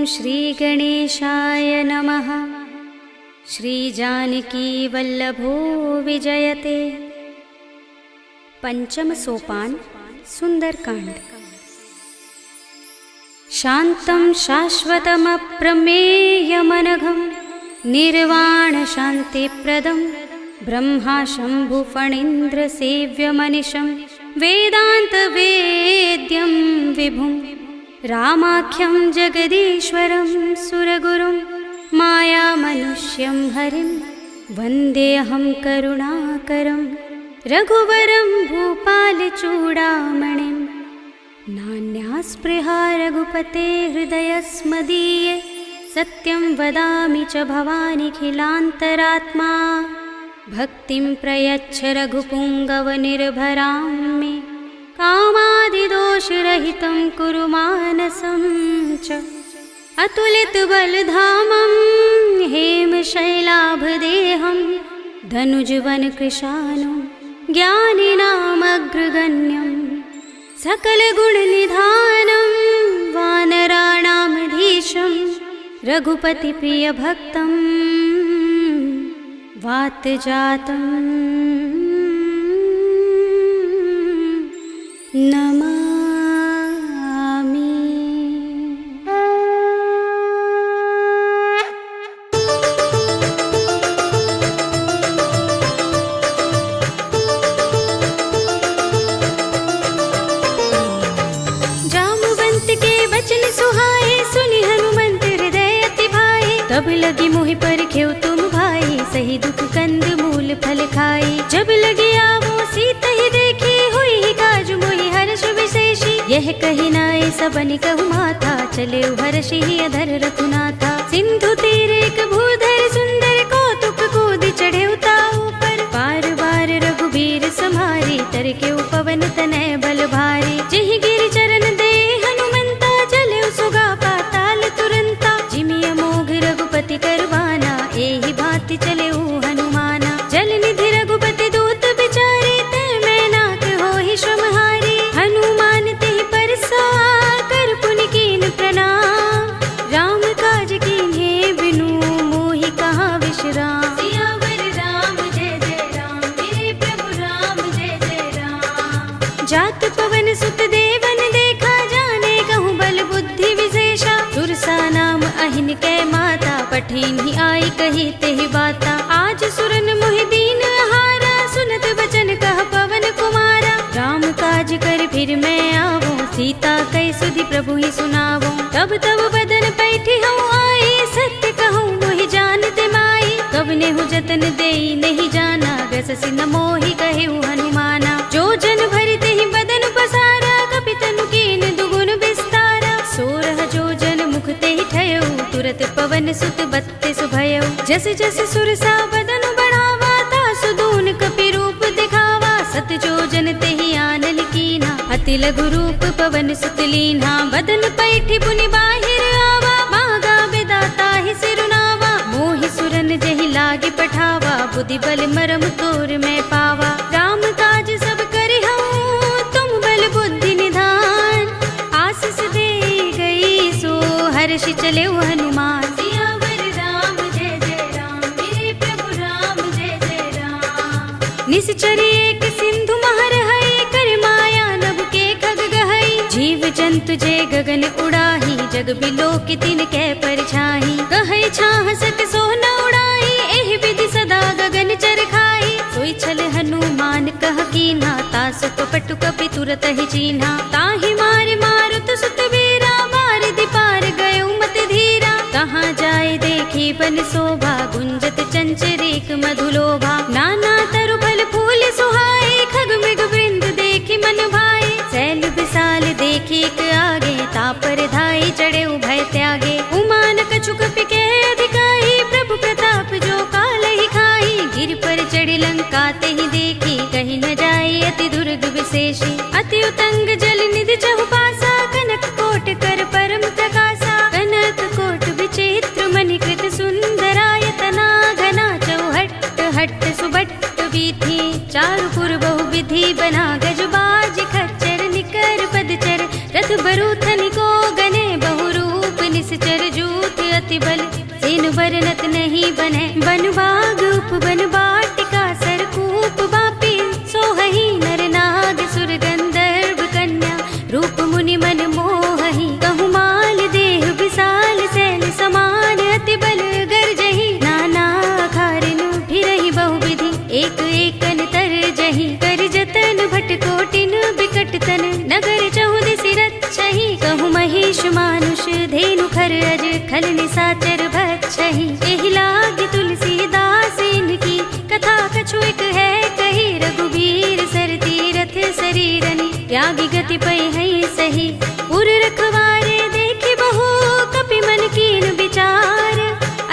श्रीगणेशाय नमः। श्रीजानकीवल्लभो विजयते। पंचम सोपान सुंदरकांड। शान्तं शाश्वतमप्रमेयमनघं निर्वाणशान्तिप्रदं ब्रह्मा शम्भुफणीन्द्रसेव्यमनिशं वेदान्तवेद्यं विभुं रामाख्यं जगदीश्वरं सुरगुरुं मायामनुष्यं हरिं वन्देऽहं करुणाकरं रघुवरं भूपालचूडामणिं। नान्यास्पृहा रघुपते हृदयस्मदीये सत्यं वदामि च भवानिखिलान्तरात्मा। भक्तिं प्रयच्छ रघुपुङ्गवनिर्भरां मे कामादिदोषरहितं कुरु मानसं च। अतुलितबलधामं हेमशैलाभदेहं धनुजवनकृशानुं ज्ञानिनामग्रगण्यं सकलगुणनिधानं वानराणामधीशं रघुपतिप्रियभक्तं वातजातं नमामि। तब लगी मोहि परखेउ तुम भाई, सही दुख कंद मूल फल खाई। जब लगी आवो सीत ही देखी, हुई ही काज मोहि हर्ष विशेषी। यह कही नाय सबनि कहु माथा, चले हर्षि ही अधर रघुनाथा। सिंधु तीर एक भूधर सुंदर, कौतुक कूदि चढ़े ताऊ पर। बार बार रघुबीर सम्हारी, तरके पवन तनय बल भारी। जिहि गिरि चरण दे हनुमंता, चले सुगा पाताल तुरंता। जिमि अमोघ रघुपति करवाना, एहि भांति चले हनुमाना। जल निधि रघुपति दूत बिचारे, तै मैं नाक होहि श्रमहारी। हनुमान तेहि परसा, कर पुनि कीन प्रणाम। राम काज कीन्हे बिनु, मोहि कहाँ विश्राम। सियावर राम जय जय राम, मेरे प्रभु राम जय जय राम। जात पवन सुत देवन देखा, जाने कहूँ बल बुद्धि विशेषा। सुरसा नाम अहिन कै माता, पठिन ही आई कही तेहि बाता। आज सुरन मोहि दीन हारा, सुनत बचन कह पवन कुमारा। राम काज कर फिर मैं आवो, सीता कै सुधि प्रभु ही सुनावो। तब तब बदन पैठी हूँ आई, सत्य कहूँ मोहि जानते माई। कवने हूँ जतन देई नहीं जाना, ग्रससि न मोहि कहेउ हनुमाना। जो जन भरि तेहि बदन पसारा, कपितनु कीन दुगुन विस्तारा। सोरह जो जन मुख तेहि ठयउ, तुरत पवन सुत बत्तिस भयउ। जस जस सुरसा बदन बढ़ावा, तासु दून कपि रूप दिखावा। सत जो जन तेहि आनल कीन्हा, अति लघु रूप पवन सुत लीन्हा। बदन पैठी पुनि बाहिर आवा, मागा बिदाता ही सिरुनावा। मोहि सुरन जहि लागे पठावा, बुद्धि बल मरम तोर मैं पावा। राम काज सब करिहउँ, तुम बल बुद्धि निधान। आशीष दे गई सो हर्षि चले हनुमान। सियावर राम जय जय राम, मेरे प्रभु राम जय जय राम। निश्चरी एक सिंधु महर हई, कर माया नभ के खग गहई। जीव जंतु जे गगन उड़ाही, जग बिलो की तिन कै परछाई। कहै छाह सक सो न उड़ाई, एहि विधि सदा गगन चर खाई। सोई छल हनुमान कह कीन्हा, तासु कपटु कपि तुरत ही चीन्हा। ताहि मारे मारुत सुत वीरा, बारिधि पार गयो मत धीरा। कहाँ जाए देखी बन शोभा, गुंजत चंचरीक मधुलोभा। नाना तरु फल फूल सुहाए, खग मृग वृंद देखी मन भाए। सैल विशाल देखी एक आगे, तापर धाई चढ़े भय त्यागे। उमान कछु कपि के अधिकाई, प्रभु प्रताप जो काल ही खाई। गिर पर चढ़ी लंका तेहि देखी, कहीं न जाए अति दुर्ग विशेषी। अति उतंग जल निधि चहुपासा, कनक कोट कर परम प्रकाशा। कनक कोट विचित्र मणिकृत सुंदरायतना, घना चौहट्ट हट्ट सुबट्ट वीथि। चारुपुर बहुविधि बना, गजबाज खच्चर निकर पदचर। रथ बरूथनि को गने, बहुरूप निश्चर मानुष धेनु खर अज खल निसाचर भक्षहि। एहि लागी तुलसीदास इनकी कथा कछु एक है कही। रघुबीर सर तीरथ शरीरनि त्यागी गति पै है सही। उर रखवारे देखि बहु कपि मन कीन विचार।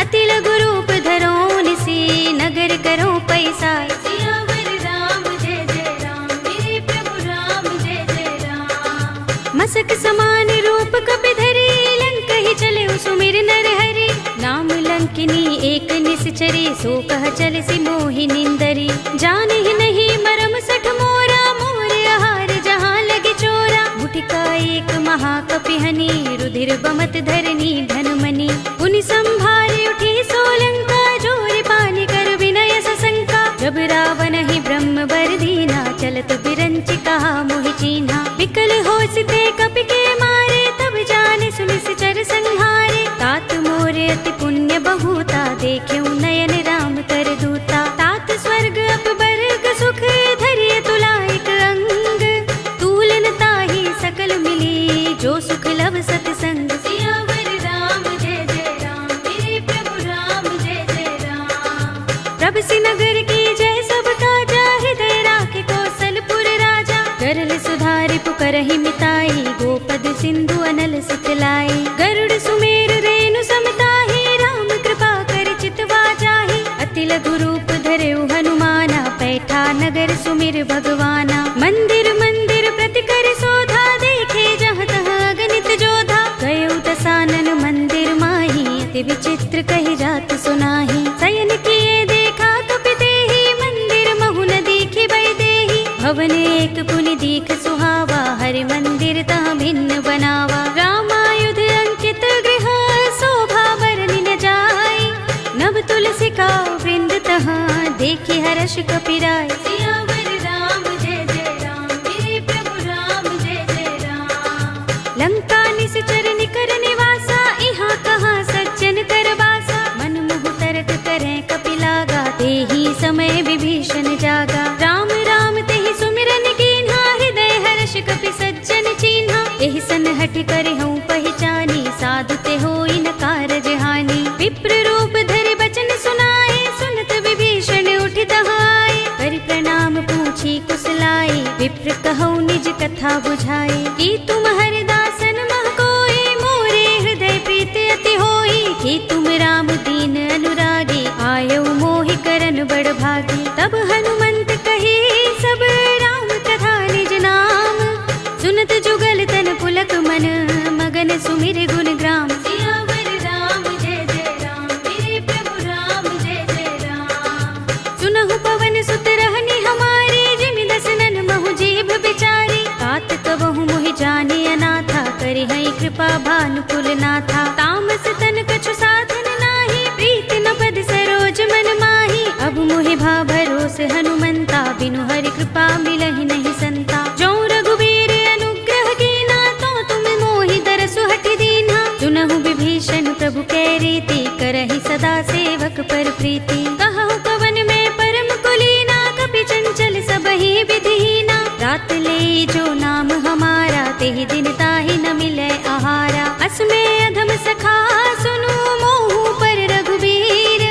अति लघु रूप धरो निसी नगर करो पैसार। सियावर राम जय जय राम मेरे प्रभु राम जय जय राम। मसक समान रूप कपि धरी लंकहि चले सुमिर नर हरि। नाम लंकिनी एक निश्चरी सो कह चल सी मोहि निंदरी। जानहि नहीं मरम सठ मोरा मोर आहार जहाँ लगे चोरा। मुठिका एक महाकपिहनि रुधिर बमत धरनी धन मनि। उनि संभारे उठी सोलंका जोर पानी कर विनय सशंका। जब रावण ही ब्रह्म बर दीना चलत बिरंच कहा मोहि चीन्हा। विकल होसिते कपि के मारे तब जाने सुनिश्चर संहारे। तात मोरे अति पुण्य बहुता देख्यऊ नयन राम कर दूता। तात स्वर्ग अपवर्ग सुख धरिय तुला एक अंग। तूलन ताहि सकल मिली जो सुख लव सतसंग। सियावर राम जय जय राम मेरे प्रभु राम जय जय राम। प्रभ सि नगर की जय सब काजा हृदय राखे कौशलपुर राजा। गरल सुधारि पुकरहि मिताई गोपद सिंधु अनल सुखलाई। गरुड़ सुमेर रेणु समताहि राम कृपा कर चितवा जाहि। अति लघु रूप धरेउ हनुमाना पैठा नगर सुमिर भगवाना। मंदिर मंदिर प्रति कर शोधा देखे जहाँ तहाँ अगणित जोधा। गयउ दसानन मंदिर माही अति विचित्र कही जात सुनाही। शयन किए देखा कपि देहि मंदिर महु न दीखि बै देहि। भवन एक पुनि दीख सुहावा हरि मंदिर तहाँ भिन्न बनावा। रामायुध अंकित गृह शोभा बरनि न जाय। नव तुलसी का वृंद तहाँ देखि हर्ष कपिराय। सियावर राम जय जय राम मेरे प्रभु राम जय जय राम। लंका निश्चर निकर निवासा इहाँ कहाँ सज्जन कर बासा। मन मुहु तर्क करें कपि लागा तेहि समय विभीषण जागा। राम राम तेहि सुमिरन कीन्हा हृदय हर्ष कपि सज्जन चीन्हा। एहि सन हठि कर हूँ पहचानी साधु ते होई न कारज हानि। विप्र रूप धरि बचन सुनाए सुनत विभीषण उठि तहाय। करि प्रणाम पूछी कुशलाई विप्र कहौ निज कथा बुझाई। कि तुम हरिदासन मह कोई मोरे हृदय प्रीति अति होई। कि तुम राम दीन अनुरागी आयौ मोहि करन बड़ भागी। तब हनुमंत कही सब राम कथा निज नाम। सुनत जुगल तन पुलक मन मगन सुमिर गुण ग्राम। सियावर राम जय जय राम मेरे प्रभु राम जय जय राम। सुनहु पवन सुत रहनी हमारी जिमि दसनन महु जीभ बिचारी। तात कबहु मोहि जाने अनाथा करि हई कृपा भानुकुल नाथा। तामस तन कछु साधन नाही प्रीति न पद सरोज मन माही। अब मोहि भा भरोस हनुमंता बिनु हरि कृपा मिलहि नहीं संता। जो रघुबीर अनुग्रह कीना तो तुम मोहि दरसु हठि दीन्हा। सुनहु विभीषण प्रभु कै रीति करहि सदा सेवक पर प्रीति। कहु कवन में परम कुलीना कपि चंचल सबहि विधिहीना। रात ले जो नाम हमारा तेहि दिन ताहि न मिलै आहारा। अस्मे अधम सखा सुनु मोहु पर रघुबीर।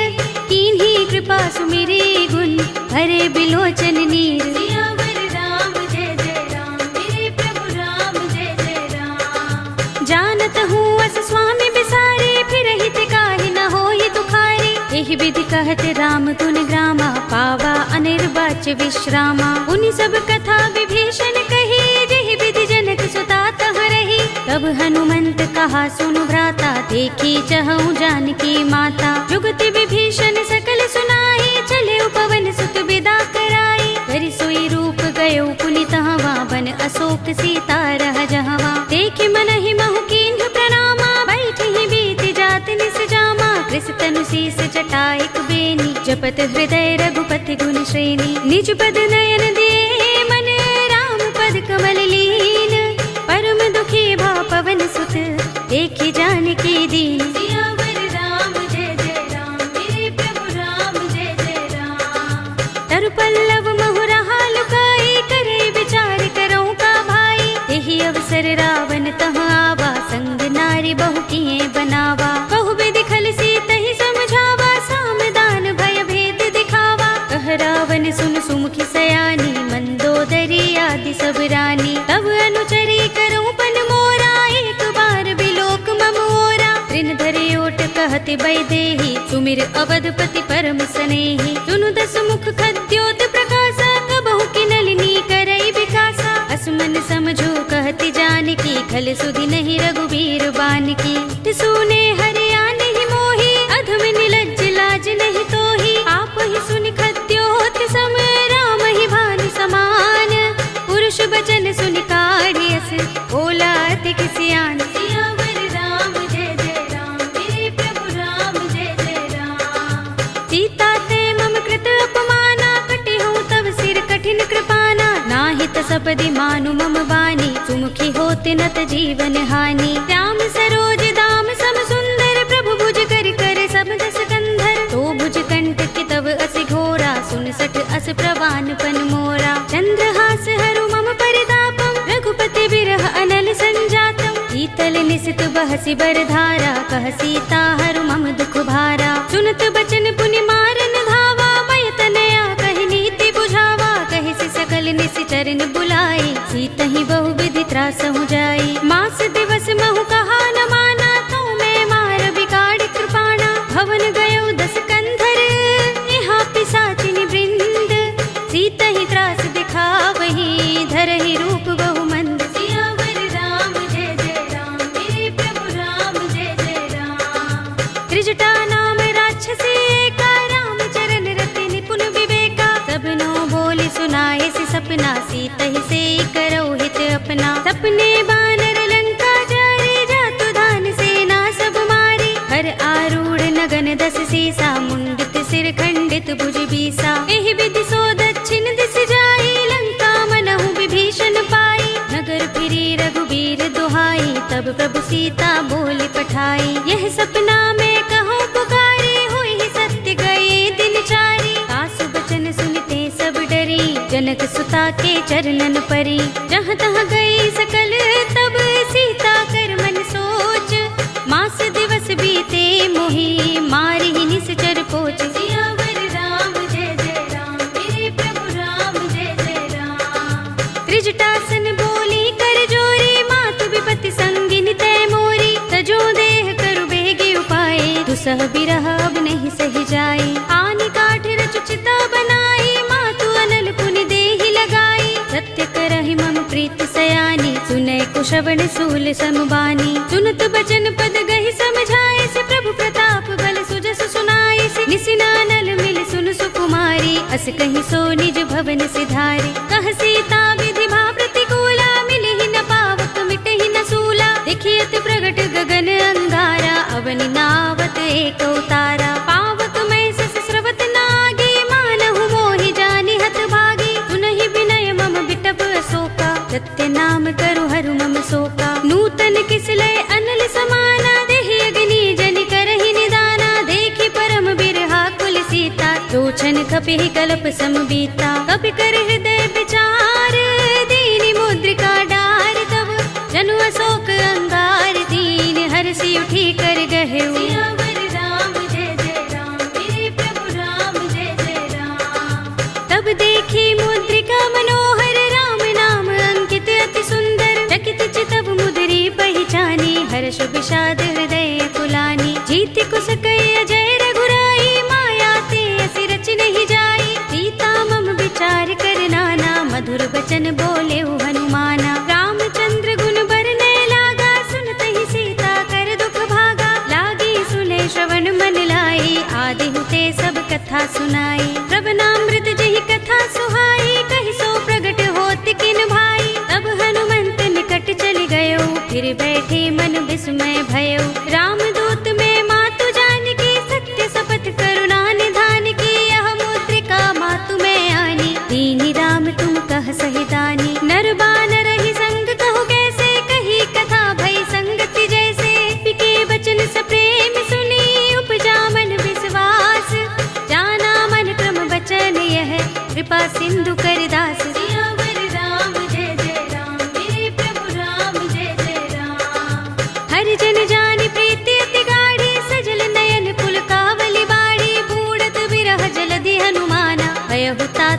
कीन्ही कृपा सुमिरी गुण भरे बिलोचन नीर। सियावर राम जय जय राम मेरे प्रभु राम जय जय राम। जानत हूँ अस स्वामी बिसारे फिर हित काहि न होई दुखारी। एहि विधि कहत राम गुण ग्रामा पावा अनिर्वाच्य विश्रामा। उनि सब कथा विभीषण कही जेहि विधि जनक सुता तहाँ रही। तब हनुमंत कहा सुनु भ्राता देखी चहु जानकी माता। जुगति विभीषण सकल सुनाई चले पवन सुत विदा कराई। करि सोई रूप गयो पुनि तहवा बन अशोक सीता रह जहवा। देखि मनहि महु कीन्ह प्रणामा बैठि बीत जात निस जामा। कृष तनु शीस जटाइक बेनी जपत हृदय रघुपति गुण श्रेणी। निज पद नयन दिए मन राम पद कमल लीन। परम दुखी भा पवन सुत देखि जानकी दीन। सियावर राम जय जय राम मेरे प्रभु राम जय जय राम। तरु पल्लव महु रहा लुकाई करे विचार करऊं का भाई। यही अवसर रावण तहाँ आवा संग नाय नारी बहु किए बनावा। बहु विधि खल सीत ही समझावा, सामदान भय भेद दिखावा। कह रावण सुन सुमुखी सयानी, मंदोदरी आदि सब रानी। तब अनुचरी करूं पन मोरा, एक बार बिलोक मम ओरा। ऋण धरे ओट कहते वैदेही, सुमिर अवधपति परम स्नेही। सुनु दस मुख खद्योत प्रकाशा, कबहु की नलिनी करई विकासा। असमन समझो कहते जानकी, खल सुधि नहीं रघुबीर बानकी। सुने हरिया नहीं मोही, अधम निलज्ज लाज नहीं तोही। आप ही सुनि खद्योत सम, राम ही भानु समान। पुरुष बचन सुनि काढ़ियस, बोला अतिक सियान। सियावर राम जय जय राम, मेरे प्रभु राम जय जय राम। सीता ते मम कृत अपमाना, कटे हूँ तब सिर कठिन कृपाना। नाहित सपदि मानु मम बानी, सुमुखी होते नत जीवन हानि। राम सरोज दाम सम सुंदर, प्रभु भुज कर कर सब दस कंधर। तो भुज कंठ के तब असि घोरा, सुन सठ अस प्रवान पन मोरा। चंद्रहास हरु मम परितापम, रघुपति बिरह अनल संजातम। शीतल निसित बहसि बरधारा, कह सीता हरु मम दुख भारा। सुनत बचन पुनि मारन धावा, मय तनया कहि नीति बुझावा। कहि से सकल निसि चरण बुलाई, सीतहि बहु विधि त्रासहु जाई। मास दिवस महु कहा न माना, तो मैं मार बिगाड़ कृपाणा। भवन गयो दस कंधर, यहाँ पिशाचिनी वृंद। सीतहि त्रास दिखावही, धरहि रूप बहु मंद। सियावर राम जय जय राम, मेरे प्रभु राम जय जय राम। त्रिजटा नाम राक्षसी एका, राम चरण रति निपुण विवेका। सबनो बोली सुनाए सि सपना, सीतहि से करो हित अपना। सपने बानर लंका जारे, जातु धान सेना सब मारी। हर आरूढ़ नगन दस सीसा, मुंडित सिर खंडित भुज बीसा। एहि विधि सो दक्षिण दिस जाई, लंका मनहु विभीषण पाई। नगर फिरी रघुबीर दुहाई, तब प्रभु सीता बोली पठाई। यह सपना में कहूँ पुकारी, हुई सत्य गए दिन चारी। सासु बचन सुनते सब डरी, जनक सुता के चरणन परी। जहाँ तहाँ गई सकल तब, सीता कर मन सोच। मास दिवस बीते मोही, मारी ही निश्चर पोच। सियावर राम जय जय राम, मेरे प्रभु राम जय जय राम। त्रिजटासन बोली कर जोरी, मातु विपति संगिन तय मोरी। तजो देह करु बेगे उपाय, दुसह बिरह अब नहीं सही जाए। आनि काठ रचु चिता बनाई, मातु अनल पुनि देहि लगाई। सत्य करहि मम प्रीत सयानी, सुनय कुशवण सूल समबानी। सुनत बचन पद गहि समझाए, से प्रभु प्रताप बल सुजस सुनाए। से निसिनानल मिल सुन सुकुमारी, अस कहि सो निज भवन सिधारे। कह सीता विधि भा प्रतिकूला, मिलि ही न पावक मिटहि न सूला। देखियत प्रगट गगन अंगारा, अवनि नावत एक उतारा। पावक मैं सस स्रवत नागी, मानहु मोहि जानि हत भागी। सुनहि विनय मम बिटप अशोका, सत्य नाम करु हरु मम शोका। नूतन किसलय अनल समाना, देहि अग्नि जनि करहि निदाना। देखि परम बिरहा कुल सीता, लोचन कपिहि कल्प सम बीता। कपि कर हृदय विचार, दीनि मुद्रिका डार। तब जनु अशोक अंगार, दीन हरषि उठी कर गहेउ। सियावर राम जय जय राम, मेरे प्रभु राम जय जय राम। तब देखी मुद्रिका मनोहर, राम नाम अंकित अति सुंदर। चकित चितव मुदरी पहचानी, हर्ष विषाद हृदय कुलानी। जीति कुस कई अजय रघुराई, माया ते असि रच नहीं जाई। सीता मम विचार कर नाना, मधुर बचन बोले हनुमाना। रामचंद्र गुण बरनै लागा, सुनतहि सीता कर दुख भागा। लागी सुने श्रवण मन लाई, आदि हुते सब कथा सुनाई। श्रवणामृत जहि कथा सुहाई, कहि सो प्रगट होत किन भाई। तब हनुमंत निकट चल गयो, फिर बैठे मन विस्मय भयो। रामदूत में मातु जानकी, सत्य शपथ करुणा निधान की। यह मुद्रिका मातु में आनी, दीनि राम तुम कह सही दानी। नर बानर ही संग कहु कैसे, कही कथा भई संगति जैसे। पिके बचन सप्रेम सुनी, उपजा मन विश्वास। जाना मन क्रम बचन यह, कृपा सिंधु कर दास। सियावर राम जय जय राम, मेरे प्रभु राम जय जय राम।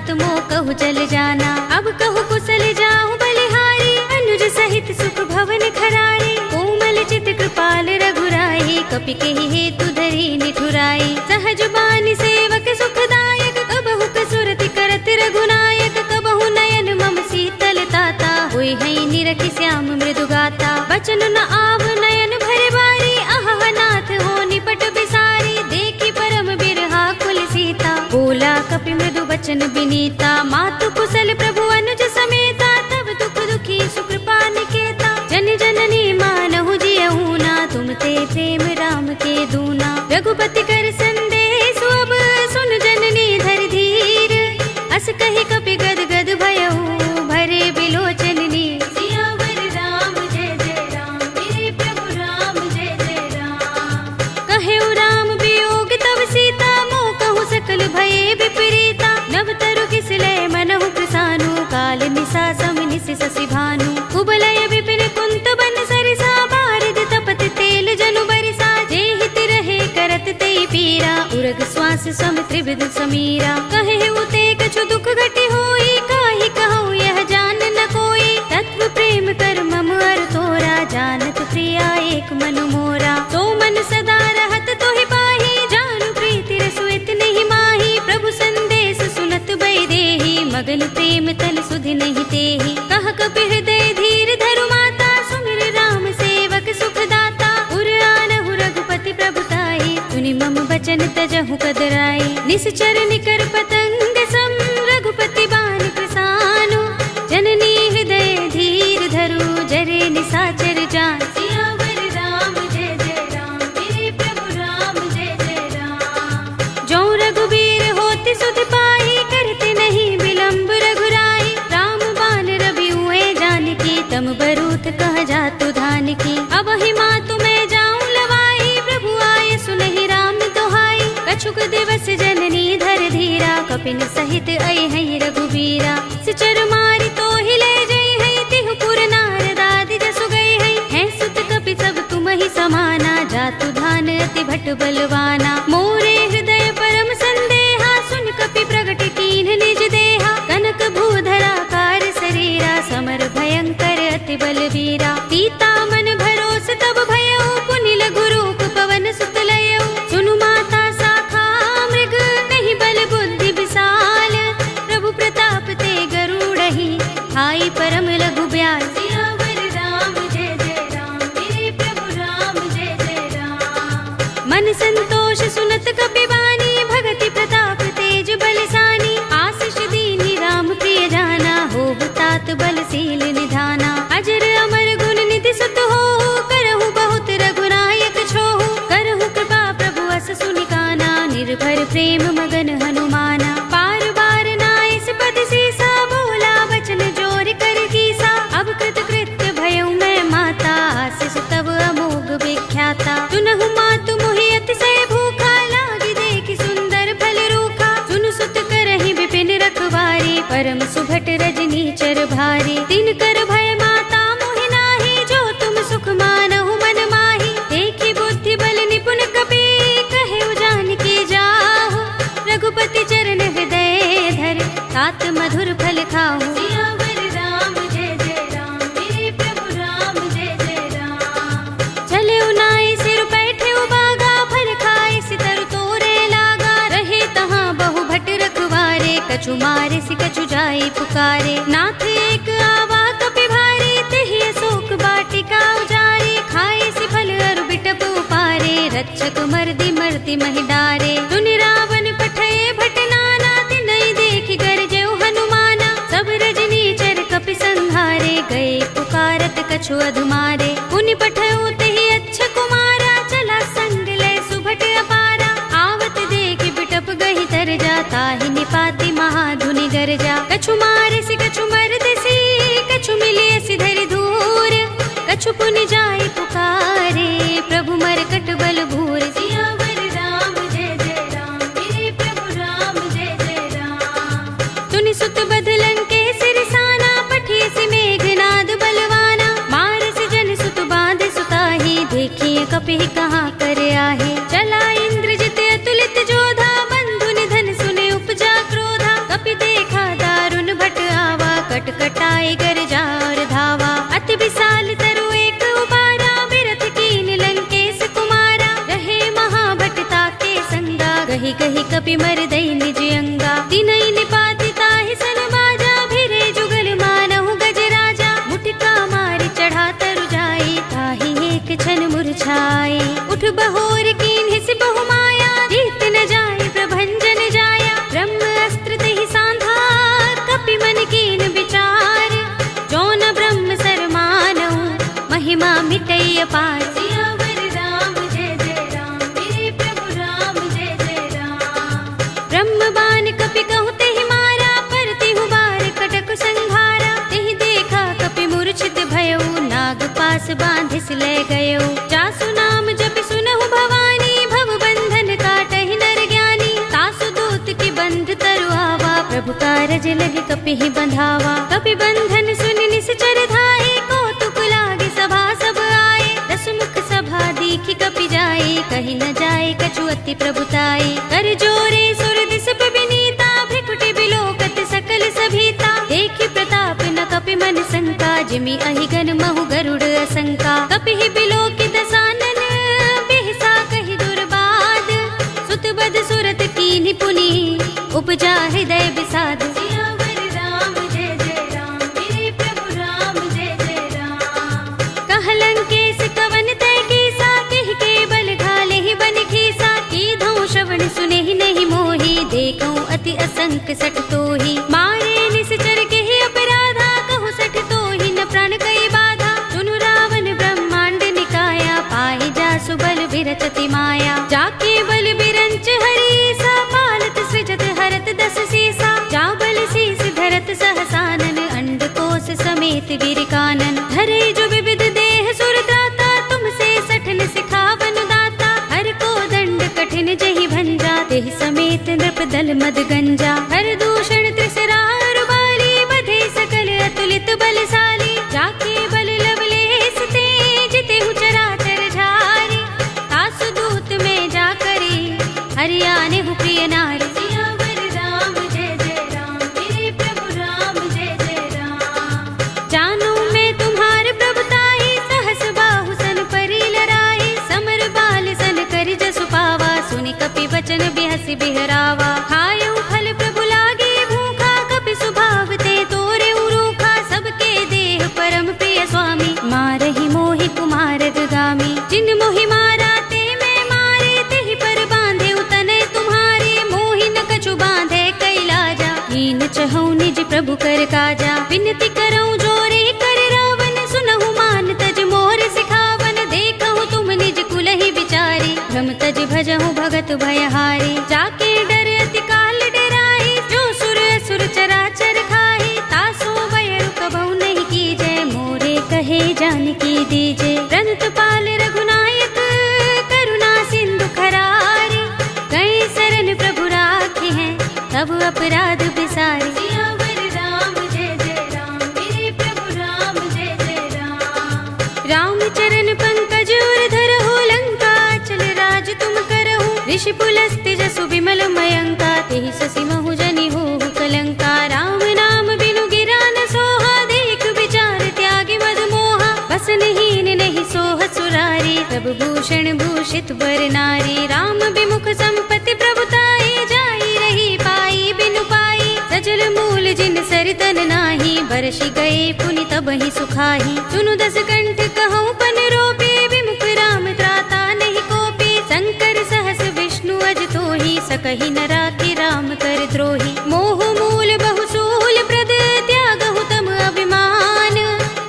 तात मो कहु चल जाना। अब कहु कुशल जाऊं बलिहारी, अनुज सहित सुख भवन खराई। कोमल चित कृपाल रघुराई, कपि केहि हेतु धरि निठुराई। सहज बानी सेवक सुखदायक, कबहु कसुरति करत रघुनायक। कबहु नयन मम शीतल ताता, होय हई निरखि श्याम मृदु गाता। बचन न आव नयन भरे बारी, अहह नाथ हो निपट बिसारी। देखी परम बिरहा कुल सीता, बोला कपि मृदु बचन बिनीता। मातु कुशल प्रभु अनुज समेता, तब दुख दुखी सुकृपा निकेता। जन जननी मानहु जियहु ना, तुम ते प्रेम राम के दूना। रघुपति कर संदेश अब सुन जननी धर धीर। अस कहि कपि गद गद भयहु, भरे बिलोचन नीर। सियावर राम जय जय राम, मेरे प्रभु राम जय जय राम। कहेउ राम वियोग तब सीता, मोह कहु सकल भये विपरीता। नव तरु किसलय मनहु कृसानु, काल निसा सम निसि शशि भानु। कुबलय विपिन कुंत बन सरिसा, बारिद तपत तेल जनु बरिसा। जे हित रहे करत तेई पीरा, उरग श्वास सम त्रिविध समीरा। कहेउ ते कछु दुख घटी होई, काहि कहूँ यह जान न कोई। तत्व प्रेम कर मम अर तोरा, जानत प्रिया एक मनु मोरा। तो मन सदा रहत तोहि पाही, जानु प्रीति रसुइत नहीं माही। प्रभु संदेश सुनत बै देहि, मगन प्रेम तन सुधि नहीं तेहि। कह कपि हृदय धीर धरु माता, सुमिर राम सेवक सुख दाता। उर आनहु रघुपति प्रभुताई, सुनि मम बचन तजहु कदराई। निश्चर निकर पतंग सम, रघुपति बान प्रसानु। जननी हृदय धीर धरु, जरे निसाचर जान। सियावर राम जय जय राम, मेरे प्रभु राम जय जय राम। जो रघुबीर होति सुध पाई, करते नहीं विलंब रघुराई। राम बान रवि हुए जानकी, तम बरूथ कह जातु धान की। अब ही मातु मैं जाऊं लवाई, प्रभु आए सुनहि राम दोहाई। कछुक दिवस जननी धर धीरा, कपिन सहित अइ हई रघुबीरा। सिचर मारि तो हिले जई हई, तिहु पुर नारद आदि जसु गई हई। हैं सुत कपि सब तुम ही समाना, जातु धान अति भट बलवाना। मोरे हृदय परम संदेहा, सुन कपि प्रगट कीन्ह निज देहा। कनक भूधरा कार शरीरा, समर भयंकर अति बलवीरा। सीता मन भरोस तब भयउ, पुनि लघु रूप पवन सुत लयउ। सुनु माता शाखा मृग, नहीं बल बुद्धि विशाल। प्रभु प्रताप ते गरुड़हि, हाई परम लघु ब्याल। सियावर राम जय जय राम, मेरे प्रभु राम जय जय राम। मन संतोष सुनत कपि बानी, भगति प्रताप तेज बलसानी। आशीष दीनी राम प्रिय जाना, होहु तात बलशील निधाना। अजर अमर गुण निधि सुत होहु, करहु बहुत रघुनायक छोहु। करहु कृपा प्रभु अस सुनि काना, निर्भर प्रेम मगन हनुमाना। पार बार नाइस पद सीसा, बोला वचन जोर कर कीसा। अब कृत कृत्य भयउ मैं माता, आशीष तब अमोघ विख्याता। सुनहु मातु मोहि अतिशय भूखा, लागी देखि सुंदर फल रूखा। सुन सुत करहि विपिन रखवारी, परम सुभट रजनी चर भारी। तिन कर भय माता मोहि नाही, जो तुम सुख मानहु मन माही। देखि बुद्धि बल निपुण कपि, कहेउ जानकी जाहु। रघुपति चरण हृदय धर, तात मधुर फल खाहु। सियावर राम जय जय राम, मेरे प्रभु राम जय जय राम। चले उनाई सिर बैठे उबागा, फल खाए सितर तोरे लागा। रहे तहाँ बहु भट रखवारे, कछु मारे सि कछु जाई पुकारे। नाथ एक आवा कपि भारी, तेहि अशोक बाटिका उजारी। खाए सि फल अरु बिटप उपारे, रक्षक मर्दि मर्दि महि डारे। सुनि रावण पठये भट नाना, तिनहि देखि गरजेउ हनुमाना। सब रजनी चर कपि संहारे, गए पुकारत कछु अधुमारे। पुनि पठयउ तेहि अच्छ कुमारा, चला संग लय सुभट अपारा। आवत देखि बिटप गहि तर जा, ताहि निपाति महाधुनि गरजा। कछु मारे सि कछु मर्द सी, कछु मिलिय सि धरि धूर। कछु पुनि जाई पुकारे, प्रभु मरकट बल भूर। सियावर राम जय जय राम, मेरे प्रभु राम जय जय राम। सुनि सुत बध लंकेश रिसाना, पठिय सि मेघनाद बलवाना। मारस जन सुत बांध सुताही, देखिए कपि कहाँ कर आहे। चला इंद्रजित अतुलित जोधा, बंधु निधन सुने उपजा क्रोधा। कपि देखा कटाए गरजा और धावा। अति विशाल तरु एक उबारा, बिरथ कीन लंकेश कुमारा। रहे महाभटता के संगा, गही गही कपि मर दई निज अंगा। तिनहि निपाति ताहि सन बाजा, भिरे जुगल मानहु गज राजा। मुटिका मारि चढ़ा तरु जाई, ताहि एक क्षण मुरझाई। उठ बहोर कीन हिस बहु माया, जीत न जाय प्रभंजन जाया। ब्रह्म अस्त्र तहि सांधा, कपि मन कीन विचार। जो न ब्रह्म सर मानहु, महिमा मिटई अपार। सियावर राम जय जय राम, मेरे प्रभु राम जय जय राम। ब्रह्म बाण कपि कहु तेहि मारा, पर तिहु बार कटक संघारा। तेहि देखा कपि मूर्छित भयउ, नाग पास बांधिस ले गयउ। जासु नाम जपि सुनहु भवानी, भव बंधन काटहि नर ज्ञानी। तासु दूत की बंध तरु आवा, प्रभु कारज लगे कपि ही बंधावा। कपि बंधन सुनि निश्चर धाये, कौतुक लागे सभा सब आए। दस मुख सभा दीखि कपि जाए, कहि न जाए कछु अति प्रभुताई। कर जोरे सुर दिस विनीता, भ्रिकुटि बिलोकत सकल सभीता। देखि प्रताप न कपि मन शंका, जिमि अहिगन महु गरुड़ असंका। कपि ही बिलोकि दसानन, बिहसा कहि दुर्बाद। सुत बद सुरत कीन्हि पुनि, उपजा हृदय विषाद। सियावर राम जय जय राम, मेरे प्रभु राम जय जय राम। कह लंकेश कवन तय कीसा, किहि के बल घाले ही बन खीसा। कीधौ श्रवण सुनेहि नहीं मोहि, देखऊं अति असंक सठ तोहि। मारे निश्चर केहि अपराधा, कहु सठ तोहि न प्राण कई बाधा। सुनु रावण ब्रह्मांड निकाया, पाहि जासु बल बिरचति माया। जाके बल बिरंच हरीसा, पालत सृजत हरत दस सीसा। जा बल शीस धरत सहसानन, अंडकोश समेत वीर कानन। धरे जो विविध देह सुर त्राता, तुमसे सठन सिखावन दाता। हर को दंड कठिन जहि भंजा, तेहि समेत नृप दल मद गंजा। हर दूषण त्रिसरा रुबाली, बधे सकल अतुलित बलशाली। जाके बल लवलेस ते, जितेहु चराचर झारी। तासु दूत में जा करी, हरियाने हु प्रिय नारी। सियावर राम जय जय राम, मेरे प्रभु राम जय जय राम। जानो मैं तुम्हार प्रभुताई, सहस बाहु सन परी लराई। समर बाल सन करि जसु पावा, सुनि कपि बचन बिहसि बिहरावा। खायउ फल प्रभु लागे भूखा, कपि सुभाव ते तोरे रूखा। सबके देह परम प्रिय स्वामी, मारहि मोहि कुमार गामी। जिन मोहि मारा ते मैं मारे, तेहि पर बांधे तनय तुम्हारे। मोहि न कछु बांधे कैलाजा, हीन चहु निज प्रभु कर काजा। विनती करऊं जोरे कर रावण, सुनहु मान तज मोर सिखावन। देखहु तुम निज कुलहि विचारी, भ्रम तज भजहु भगत भयहारी। जाके डर अति काल डराई, जो सुर असुर चराचर खाई। तासो बयरु कबहु नहीं कीजै, मोरे कहे जानकी दीजे। रंत पाल रघुनायक, करुणा सिंधु खरारी। गए शरण प्रभु राखे हैं, तब अपराध बिसारी। सियावर राम जय जय राम, मेरे प्रभु राम जय जय राम। राम चरण पंकज उर धरहु, लंका चल राज तुम करहु। ऋषि पुलस्त्य जसु विमल मयंका, तेहि ससि महु जनि होहु कलंका। राम नाम बिनु गिरा न सोहा, देख विचार त्यागी मद मोहा। बसनहीन नहीं सोह सुरारी, प्रभु भूषण भूषित बर नारी। राम विमुख संपत्ति प्रभुताई, जाई रही पाई बिनु पाई। सजल मूल जिन सरितन नाही, बरसि गए पुनि तबहि सुखाही। सुनु दस कंठ कहऊं पन रोपी, विमुख राम त्राता नहीं कोपी। शंकर सहस विष्णु अज तोहि, सकहि न राखि राम कर द्रोही। मोह मूल बहु सूल प्रद, त्यागहु तम अभिमान।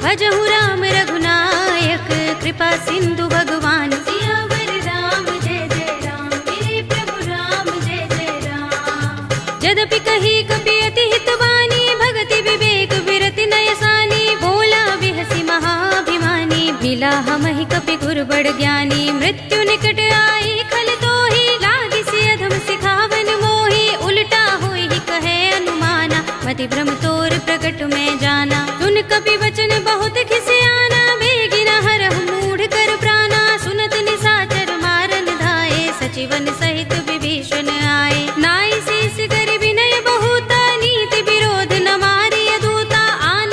भजहु राम रघुनायक, कृपा सिंधु भगवान। सियावर राम जय जय राम, मेरे प्रभु राम जय जय राम। यद्यपि कही कपि अति हितवानी, भगति विवेक विरति नयसानी। बोला बिहसि महाभिमानी, मिला हमहि कपि गुर बड़ ज्ञानी। मृत्यु निकट आई खल तोहि, लागिसि अधम सिखावन मोहि। उल्टा होई कहे अनुमाना, मति भ्रम तोर प्रकट में जाना। सुन कपि वचन बहुत खिसियाना, बेगिना हरहु मूढ़ कर प्राणा। सुनत निशाचर मारन धाये, सचिवन सहित विभीषण आए। नाई शीस कर विनय बहुता, नीति विरोध न मारिय दूता। आन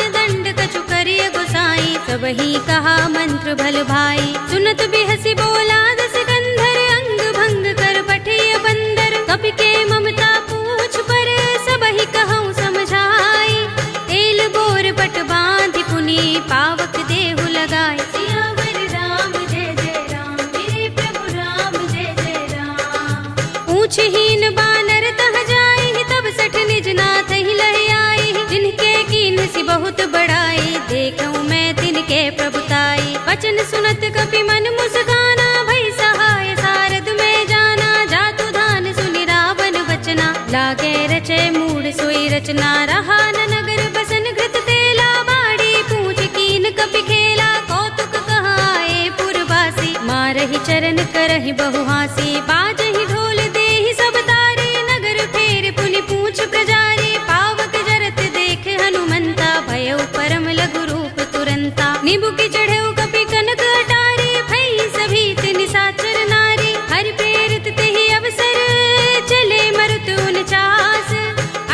नाथ ही लहि आई, जिनके कीन सी बहुत बड़ाई, देखूं मैं तिनके प्रभुताई। वचन सुनत कपि मन मुस्काना, भई सहाय सारद में जाना, जातु धान सुनि रावण बचना, लागे रचे मूढ़ सोई रचना। रहा न नगर बसन घृत तेला, बाड़ी पूछ कीन कपि खेला, कौतुक कहाए पुरवासी, मारहि चरण करहि बहु हासी। बाजहि ढोल देहि सब तारे, नगर फेर पुनि पूछ प्रजारी, पावक जरत देख हनुमंता, भयउ परम लघु रूप तुरंता। नीबू की चढ़ेउ कपि कनक अटारी, भई सभीत निशाचर नारी, हरि प्रेरित तेहि अवसर, चले मरुत 49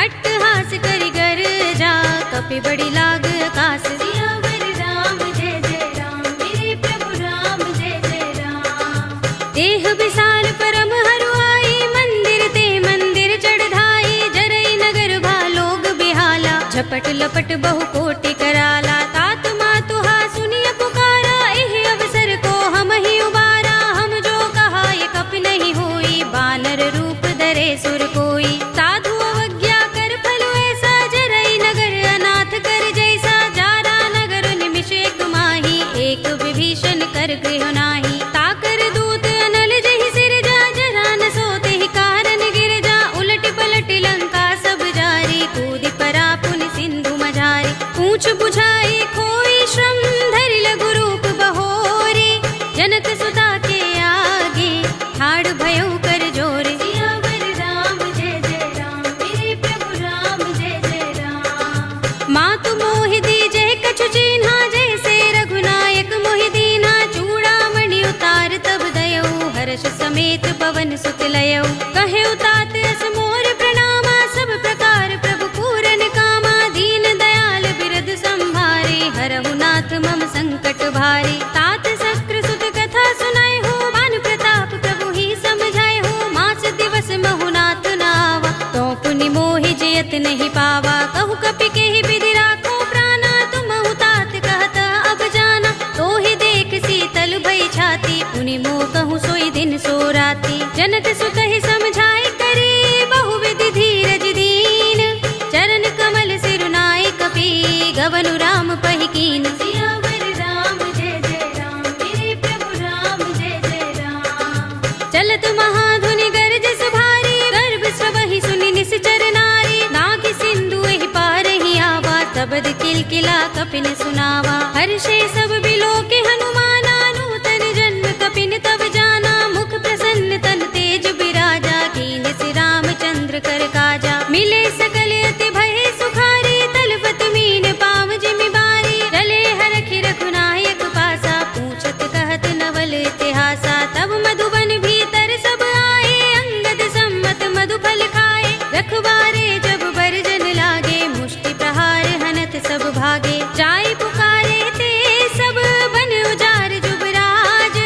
अट्टहास करि गर्जा, कपि बड़ी लाग आकाश। सियावर राम जय जय राम, मेरे प्रभु राम जय जय राम। देह विशाल परम हरुआई, मंदिर ते मंदिर चढ़ाई, जरई नगर भालोग बिहाला, झपट लपट बहु कोटि कराला। तात मातु हा सुनिय पुकारा, एहि अवसर को हम ही उबारा, हम जो कहा ये कपि नहीं होई, बानर रूप धरे सुर कोई। साधु अवज्ञा कर फल ऐसा, जरई नगर अनाथ कर जैसा, जारा नगर निमिष एक माही, एक विभीषण कर गृह नाही। ताकर दूत अनल जहि सिरजा, जरा न सोते ही कारण गिरजा, उलट पलट लंका सब जारी, कूदि परा पुनि सिंधु मझारी। पूछ बुझाई कोई श्रम, धरि लघु रूप बहोरी, जनक सुता के आगे ठाड़ भयउ कर जोरे। सियावर राम जय जय राम, मेरे प्रभु राम जय जय राम। मातु मोहि दीजे कछु चिन्हा, जैसे रघुनायक मोहि दीन्हा, चूड़ामणि उतार तब दयऊ, हर्ष समेत पवन सुत लयऊ। कहे तात अस मोर प्रणामा, सब प्रकार प्रभु पूरन कामा, दीन दयाल बिरद संभारे, हरहु नाथ मम संकट भारे। तात शस्त्र सुत कथा सुनाए हो, मान प्रताप प्रभु ही समझाए हो, मास दिवस महु नाथ नावा, तो पुनि मोहि जयत नहीं पावा। कहु कपि केहि विधि राखो प्राणा, तुमहु तात कहत अब जाना, तो ही देख शीतल भई छाती, पुनि मोह कहूँ सोई दिन सो राती। जनक सुत ही समझाए करी, बहु विधि धीरज दीन, चरण कमल सिरुनाए कपि, गवनु राम पहि कीन। सियावर राम जय जय राम, मेरे प्रभु राम जय जय राम। चलत महाधुनि गरज सुभारी, गर्भ सबहि सुनि निश्चर नारी, नागि सिंधु एहि पार ही आवा, तबद किलकिला कपिन सुनावा। हर्षे सब बिलोके हनुमाना, नूतन जन्म कपिन तब जाना, मुख प्रसन्न तन तेज बिराजा, कीन सि रामचंद्र कर काजा। मिले सकल अति भय सुखारी, तलपत मीन पाव जिमि बारी, रले हरखि रघुनायक पासा, पूछत कहत नवल इतिहासा। तब मधुबन भीतर सब आए, अंगद सम्मत मधु फल खाए, रखवारे जब बरजन लागे, मुष्टि प्रहार हनत सब भागे। जाय पुकारे ते सब बन उजार जुबराज,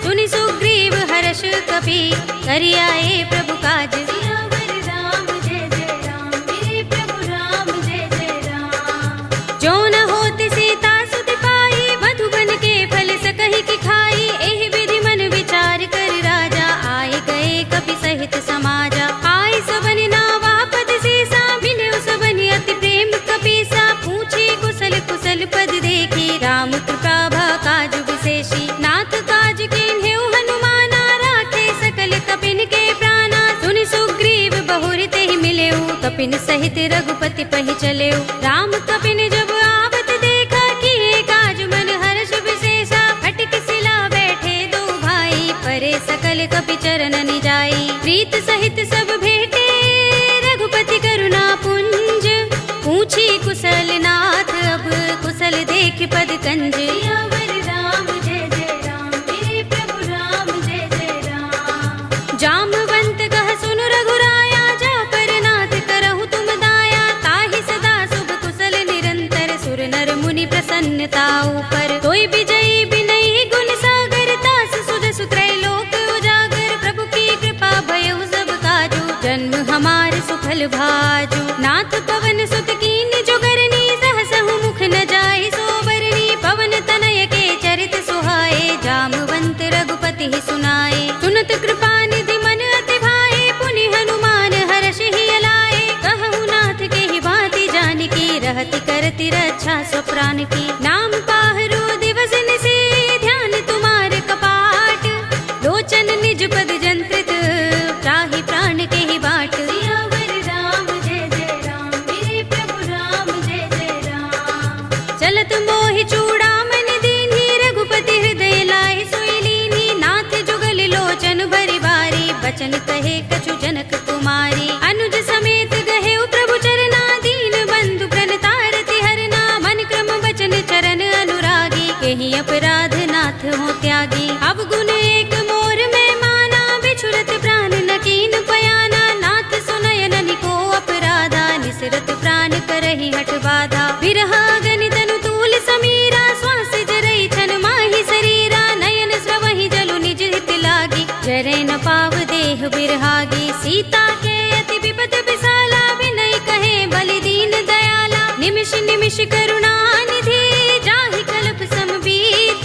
सुनि सुग्रीव हर्ष कपि, करि आए प्रभु काज। सियावर राम जय जय राम, मेरे प्रभु राम जय जय राम। जो न होति सीता सुत पाई, मधुबन के फल सकहि की खाई, एहि विधि मन विचार कर राजा, आए गए कपि सहित समाजा। आय सबनि नावा पद सीसा, मिले सबनि अति प्रेम कपीसा, पूछे कुशल कुशल पद देखी, राम कृपा भा काज विशेषी। नाथ काज कीन्हेउ हनुमाना, राखे सकल कपिन के प्राणा, सुनि सुग्रीव बहुर तेहि मिलेउ, कपिन सहित रघुपति पहि चलेउ। राम कपिन जब आवत देखा, किए काज मन हर्ष विशेषा, फटक सिला बैठे दो भाई, परे सकल कपि चरण निजाई। प्रीत सहित सब भेटे, रघुपति करुणा पुंज, पूछी कुशल नाथ अब, कुशल देख पद कंज। सियावर राम जय जय राम, मेरे प्रभु राम जय जय राम। जामवंत कह सुन रघुराया, जा पर नाथ करहु तुम दाया, ताहि सदा शुभ कुशल निरंतर, सुर नर मुनि प्रसन्नता ऊपर। तोय विजयी बिनहि गुण सागर, तास सुध सुत्रैलोक उजागर, प्रभु की कृपा भयउ सब काजू, जन्म हमार सुफल भाजू। नाथ पवन सुत कीन जुगरनी, सहसहु मुख न जाय सोबरनी, पवन तनय के चरित सुहाए, जामवंत रघुपति ही सुनाए। सुनत कृपा निधि मन अति भाए, पुनि हनुमान हर्ष ही अलाए, कहु नाथ प्रतिरक्षा स्वप्राण की। नाम पाहरो दिवस निशि ध्यान तुम्हारे कपाट, लोचन निज पद जंत्रित त्राहि प्राण के ही बाट। सियावर राम जय जय राम, मेरे प्रभु राम जय जय राम। चलत मोहि चूड़ामणि दीन्ही, रघुपति हृदय लाए सोई लीन्ही। नाथ जुगल लोचन भरि बारी, बचन कहे कछु जनक कुमारी। अनुज समेत गहे प्रभु चरना, दीन बंधु प्रणतारति हरना। मन क्रम बचन चरण अनुरागी, केहि अपराध नाथ हो त्यागी। अवगुण एक मोर में माना, बिछुरत प्राण न कीन पयाना। नाथ सुनयन निको अपराधा, निसरत प्राण करहि हठ बाधा। विरह गनि तनु तूल समीरा, श्वास जरई छन माहि शरीरा। नयन स्रवहि जलु निज हित लागी, जरै न पाव देह बिरहागी। सीता के अति विपद विसाला, विनय कहे बलि दीन दयाला। निमिष निमिष करुणा निधि, जाहि कल्प समबीत।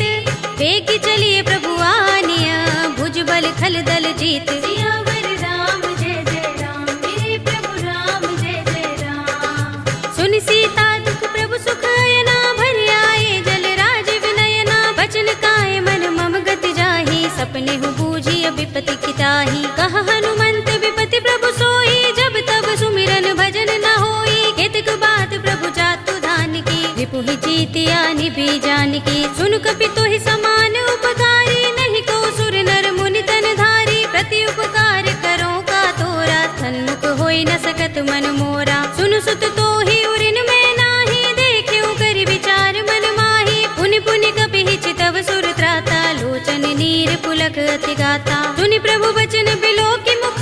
वेगी चलिए प्रभु आनिया, भुज बल खल दल जीत। सियावर राम जय जय राम, मेरे प्रभु राम जय जय राम। सुनि सीता दुख प्रभु सुख अयना, भरि आए जल राज विनयना। बचन काए मन मम गति जाहि, सपने हु बूझी विपति किताही। कहा हनुमंत विपति प्रभु सोई, जब तब सुमिरन भजन न होई। केतक बात प्रभु जातु धान की, रिपुहि जीतिया निभि जानकी। सुन कपि तोहि समान उपकारी, नहीं को सुर नर मुनि तन धारी। प्रति उपकार करो का तोरा, सन्मुख होई न सकत मन मोरा। सुन सुत तोहि उरिन में नाही, देख्यो करि विचार मन माही। पुनि पुनि कपि चितव सुर त्राता, लोचन नीर पुलक अति गाता। सुनि प्रभु बचन बिलोकि मुख,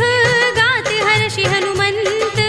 गात हर्षि हनुमंत।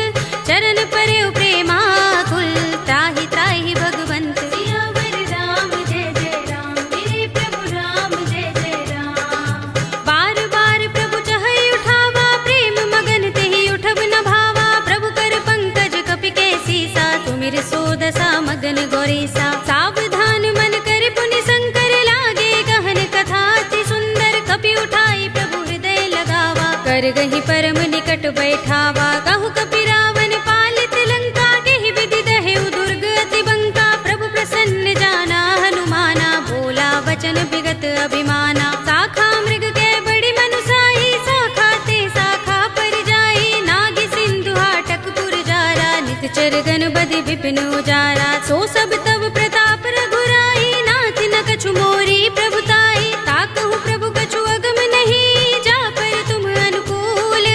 चरण परे प्रेमाकुल, त्राहि त्राहि भगवंत। सियावर राम जय जय राम, मेरे प्रभु राम जय जय राम। बार बार प्रभु चहई उठावा, प्रेम मगन तेहि उठब न भावा। प्रभु कर पंकज कपि के सीसा, तुमिर सोदसा मगन गौरीसा। सावधान मन कर पुनि शंकर, लागे गहन कथा अति सुंदर। कपि उठाई प्रभु हृदय लगावा, कर गहि परम निकट बैठावा। कहु कपि रावण पालित लंका, केहि विधि दहेउ दुर्ग अति बंका। प्रभु प्रसन्न जाना हनुमाना, बोला वचन विगत अभिमाना। शाखा मृग के बड़ी मनुसाही, शाखा ते शाखा पर जाई। नाग सिंधु हाटक पुर जारा, नित गन बदि विपिन उजारा। सो सब तब प्रताप रघुराई, नाथ न कछु मोरी प्रभुताई। ताकहु प्रभु कछु अगम नहीं, जा पर तुम अनुकूल।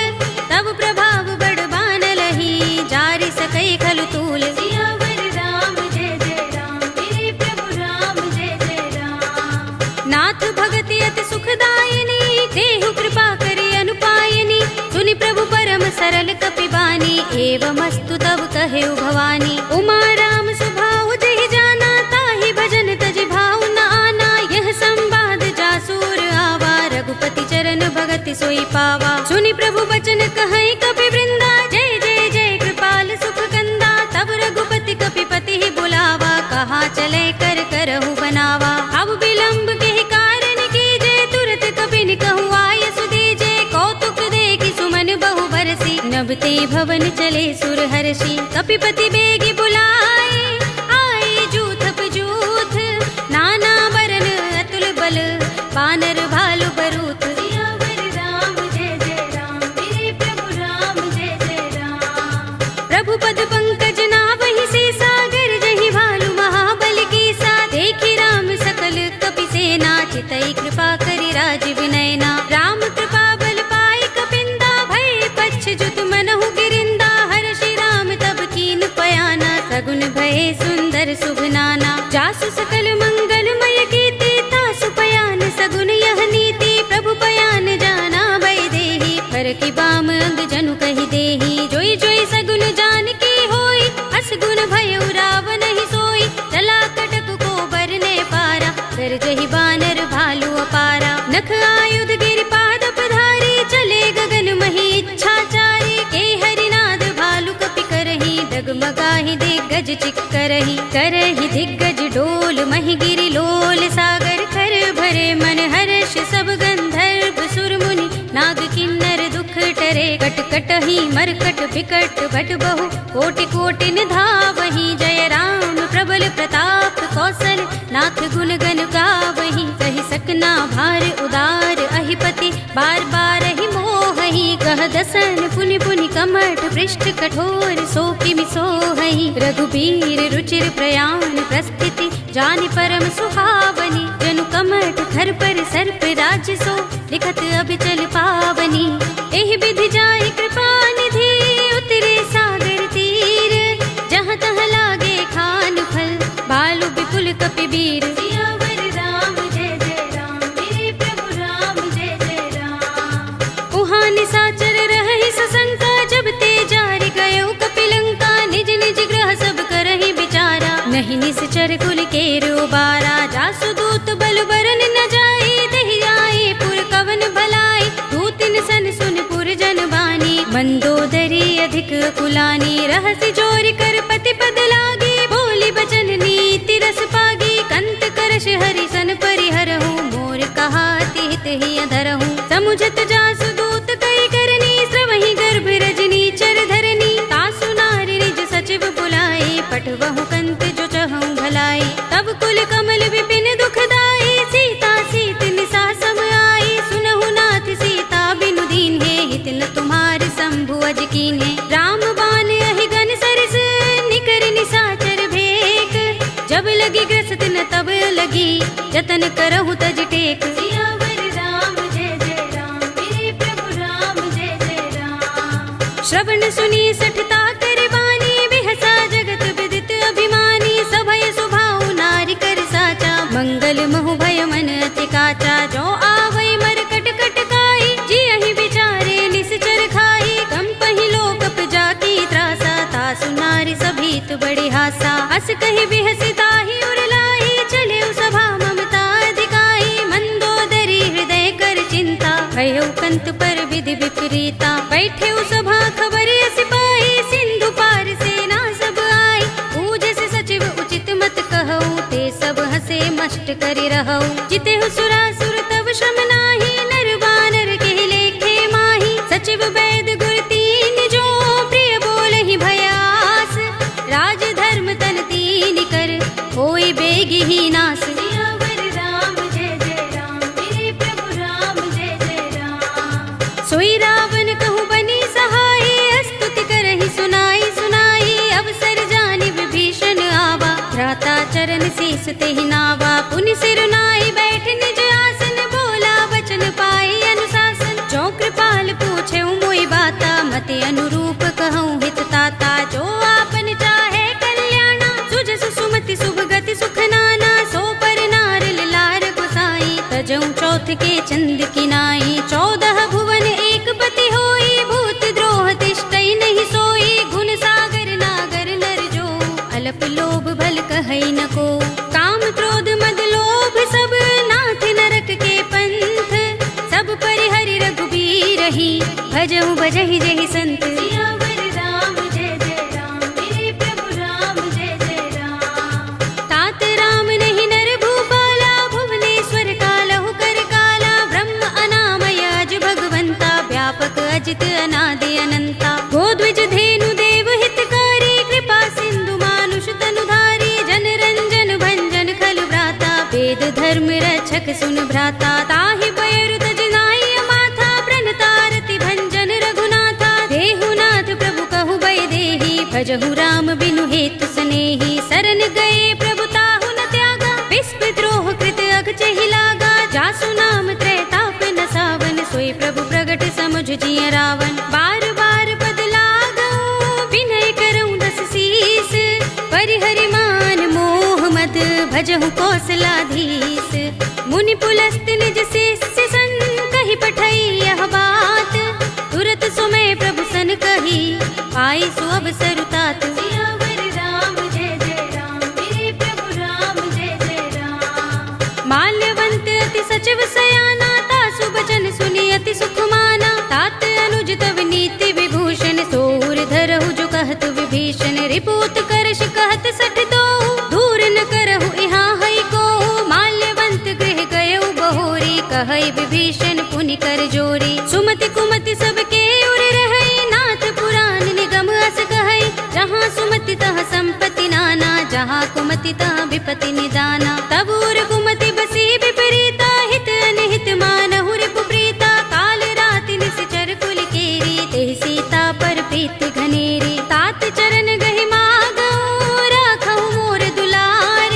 तब प्रभाव बड़ बानलहि, जारि सकई खलु तूल। सियावर राम जय जय राम, मेरे प्रभु राम जय जय राम। नाथ भगति अति सुखदायिनी, देहु कृपा करि अनुपायिनी। सुनि प्रभु परम सरल कपि बानी, एवमस्तु तब कहेउ भवानी। उमा राम सुभाउ जहि जाना, ताहि भजन तजि भाउ न आना। यह संवाद जासूर आवा, रघुपति चरण भगति सोई पावा। सुनि प्रभु बचन कहै कपि वृंदा, जय जय जय कृपाल सुख कंदा। तब रघुपति कपिपति ही बुलावा, कहा चले कर करहु बनावा। अब विलंब के कारण कीजे, तुरत कपिन कहु आय सुदीजे। कौतुक देखि सुमन बहु बरसी, नभते भवन चले सुर हर्षि। कपिपति बेगी बुलाए, आए जूथप जूथ। नाना बरन अतुल बल, बानर भालु बरूथ। सियावर राम जय जय राम, मेरे प्रभु राम जय जय राम। प्रभु पद पंकज नावहि सीसा, गरजहि भालु महाबल कीसा। देखि राम सकल कपि सेना, चितई कृपा करि राज विनयना। राम कृपा बल पाई कपिंदा, भय पच्छ जुत मनहु गिरिंदा। हर्षि राम तब कीन पयाना, सगुन भये सुंदर शुभ नाना। जासु सकल मंगलमय कीर्ति, तासु पयान सगुन यह नीति। प्रभु पयान जाना भय देहि, फरकि बाम अंग जनु कहि देहि। जोई जोई सगुन जानकी होई, असगुन भयउ रावण ही सोई। चला कटक को बरने पारा, गरजहि बानर भालु अपारा। नख आयुध गिरिपाद पधारी, चले गगन मही इच्छाचारी। के हरिनाद भालु कपि करहि, डगमगाहि दिग्गज चिक्करहि। करहि दिग्गज डोल महि गिरि लोल, सागर खर भरे मन हर्ष। सब गंधर्व सुर मुनि, नाग किन्नर दुख टरे। कट कटहि मरकट बिकट भट बहु, कोटि कोटि निधावहि। जय राम प्रबल प्रताप कौशल नाथ गुण गण गावहीं। कहि सकना भार उदार अहिपति बार बार ही मोहहि। कह दसन पुनि पुनि कमठ पृष्ठ कठोर सो किमि सोहहि। रघुबीर रुचिर प्रयाण प्रस्थिति जानि परम सुहावनी। जनु कमठ खर पर सर्प राज सो लिखत अभिचल पावनी। एहि विधि जाहि कृपा निधि उतरे सागर तीर। जहाँ तहाँ लागे खान फल भालु विपुल कपिबीर। सियावर राम जय जय राम मेरे प्रभु राम जय जय राम। उहाँ निशाचर रहहि सशंका जब ते जारि गयो कपिलंका। निज निज ग्रह सब करहि विचारा नहीं निश्चर कुल केरो बारा। जासु दूत बल बरन न जाई दहि आए पुर कवन भलाई। दूतिन सन सुन पुर जन बानी मंदोदरी अधिक कुलानी। रहसि जोरि कर पति पद लागी बोली बचन नीति रस पागी। कंत करश हरि सन परिहरहु मोर कहा तिहित ही अधरहु। समुझत जासु दूत कई करनी श्रवहि गर्भ रजनी चर धरनी। तासु नारि निज सचिव बुलाए पठवहु कंत जो चहु भलाई। तब कुल कमल विपिन दुखदाई सीता सीत निसा सम आई। सुनहु नाथ सीता बिनु दीन है हित न तुम्हार शंभु अज कीन्हे। राम बाण अहि गन सरस निकर निशाचर भेक। जब लगी ग्रसत न तब लगी जतन करहु तज टेक। सियावर राम जय जय राम मेरे प्रभु राम जय जय राम। श्रवण सुनी सठता कर बानी बिहसा जगत विदित अभिमानी। सभय सुभाउ नारी कर साचा मंगल महु भय मन अति काचा। जो आवै मर कट कट काई जियहि विचारे निश्चर खाई। कंपहि लोकप जाकी त्रासा तासु नारी सभीत बड़े हासा। हस कहि बिहसि ताहि उर लाही चले सभा ममता अधिकाई। मंदोदरी हृदय कर चिंता भयो कंत पर विधि विपरीता। बैठे सभा खबर सिपाही सिंधु पार सेना सब आई। पूजस सचिव उचित मत कहऊ ते सब हसे मष्ट करि रहऊ। जितेहु सुरासुर तब श्रम नाही नर बानर के लेखे माही। सचिव वैद गुर तीन जो प्रिय बोलहि भयास। राज धर्म तन तीन कर होई बेगी ही नास। सियावर राम जय जय राम मेरे प्रभु राम जय जय राम। सोई रावण कहु बनी सहाय स्तुति करहि सुनाई सुनाई। अवसर जानि विभीषण आवा भ्राता चरण शीस तेहि नावा। पुनि सिर नाई बैठ निज आसन बोला वचन पाई अनुशासन। जो कृपाल पूछे मोई बाता मते अनुरूप कहूँ हित ताता। जो आपन चाहे कल्याणा सुजस सुमति शुभ गति सुख नाना। सो पर नार लार गोसाई तजऊ चौथ के चंद किनाई। 14 भुवन एक पति होई भूत द्रोह तिष्ठई नहीं सोई। गुण सागर नागर नर जो अल्प लोभ भल कहई न को। काम क्रोध मद लोभ सब नाथ नरक के पंथ। सब परिहरि रघुबीर ही भजहु भजहि जहि संत। सियावर राम जय जय राम मेरे प्रभु राम जय जय राम। तात राम नहीं नर भूपाला भुवनेश्वर कालहु कर काला। ब्रह्म अनामय अज भगवंता व्यापक अजित अनादि अनंता। गोद्विज धेनु देव हितकारी कृपा सिंधु मानुष तनुधारी। जन रंजन भंजन खल भ्राता वेद धर्म रक्षक सुन भ्राता। ताहि पयरु तज नाई माथा प्रणतारति भंजन रघुनाथा। देहुनाथ प्रभु कहु बै देहि भजहु राम बिनु हेतु सनेहि। सरन गए प्रभु ताहु न त्यागा विस्प द्रोह कृत अगचहि लागा। जासु नाम त्रैताप न सावन सोई प्रभु प्रगट समुझ जिय रावण। बार बार पद लागऊ विनय करऊँ दस शीस। परिहरि मान मोह मद भजहु कौशलाधीश। मुनि पुलस्त निज शिष्य सन कहि पठई यह बात। तुरत सुमय प्रभु सन कही पाई सु अवसर तात। सियावर राम जय जय राम मेरे प्रभु राम जय जय राम। माल्यवंत अति सचिव सयाना तासु बचन सुनि अति सुख माना। तात अनुज तव नीति विभूषण सोर धरहु जो कहत विभीषण। रिपूत करश कहत सठ दो दूर न करहु इहाँ हई को। माल्यवंत गृह गयउ बहोरी कहई विभीषण पुनि कर जोरी। सुमति कुमति सबके उर रहई नाथ पुराण निगम अस कहई। जहाँ सुमति तह संपत्ति नाना जहाँ कुमति ता विपति निदाना। तब उर कुमति बसी विपरीता, हित अनहित मानहु रिपु प्रीता। काल राति निश्चर कुल केरी, तेहि सीता पर प्रीति घनेरी। तात चरण गहि मागहु, राखहु मोर दुलार।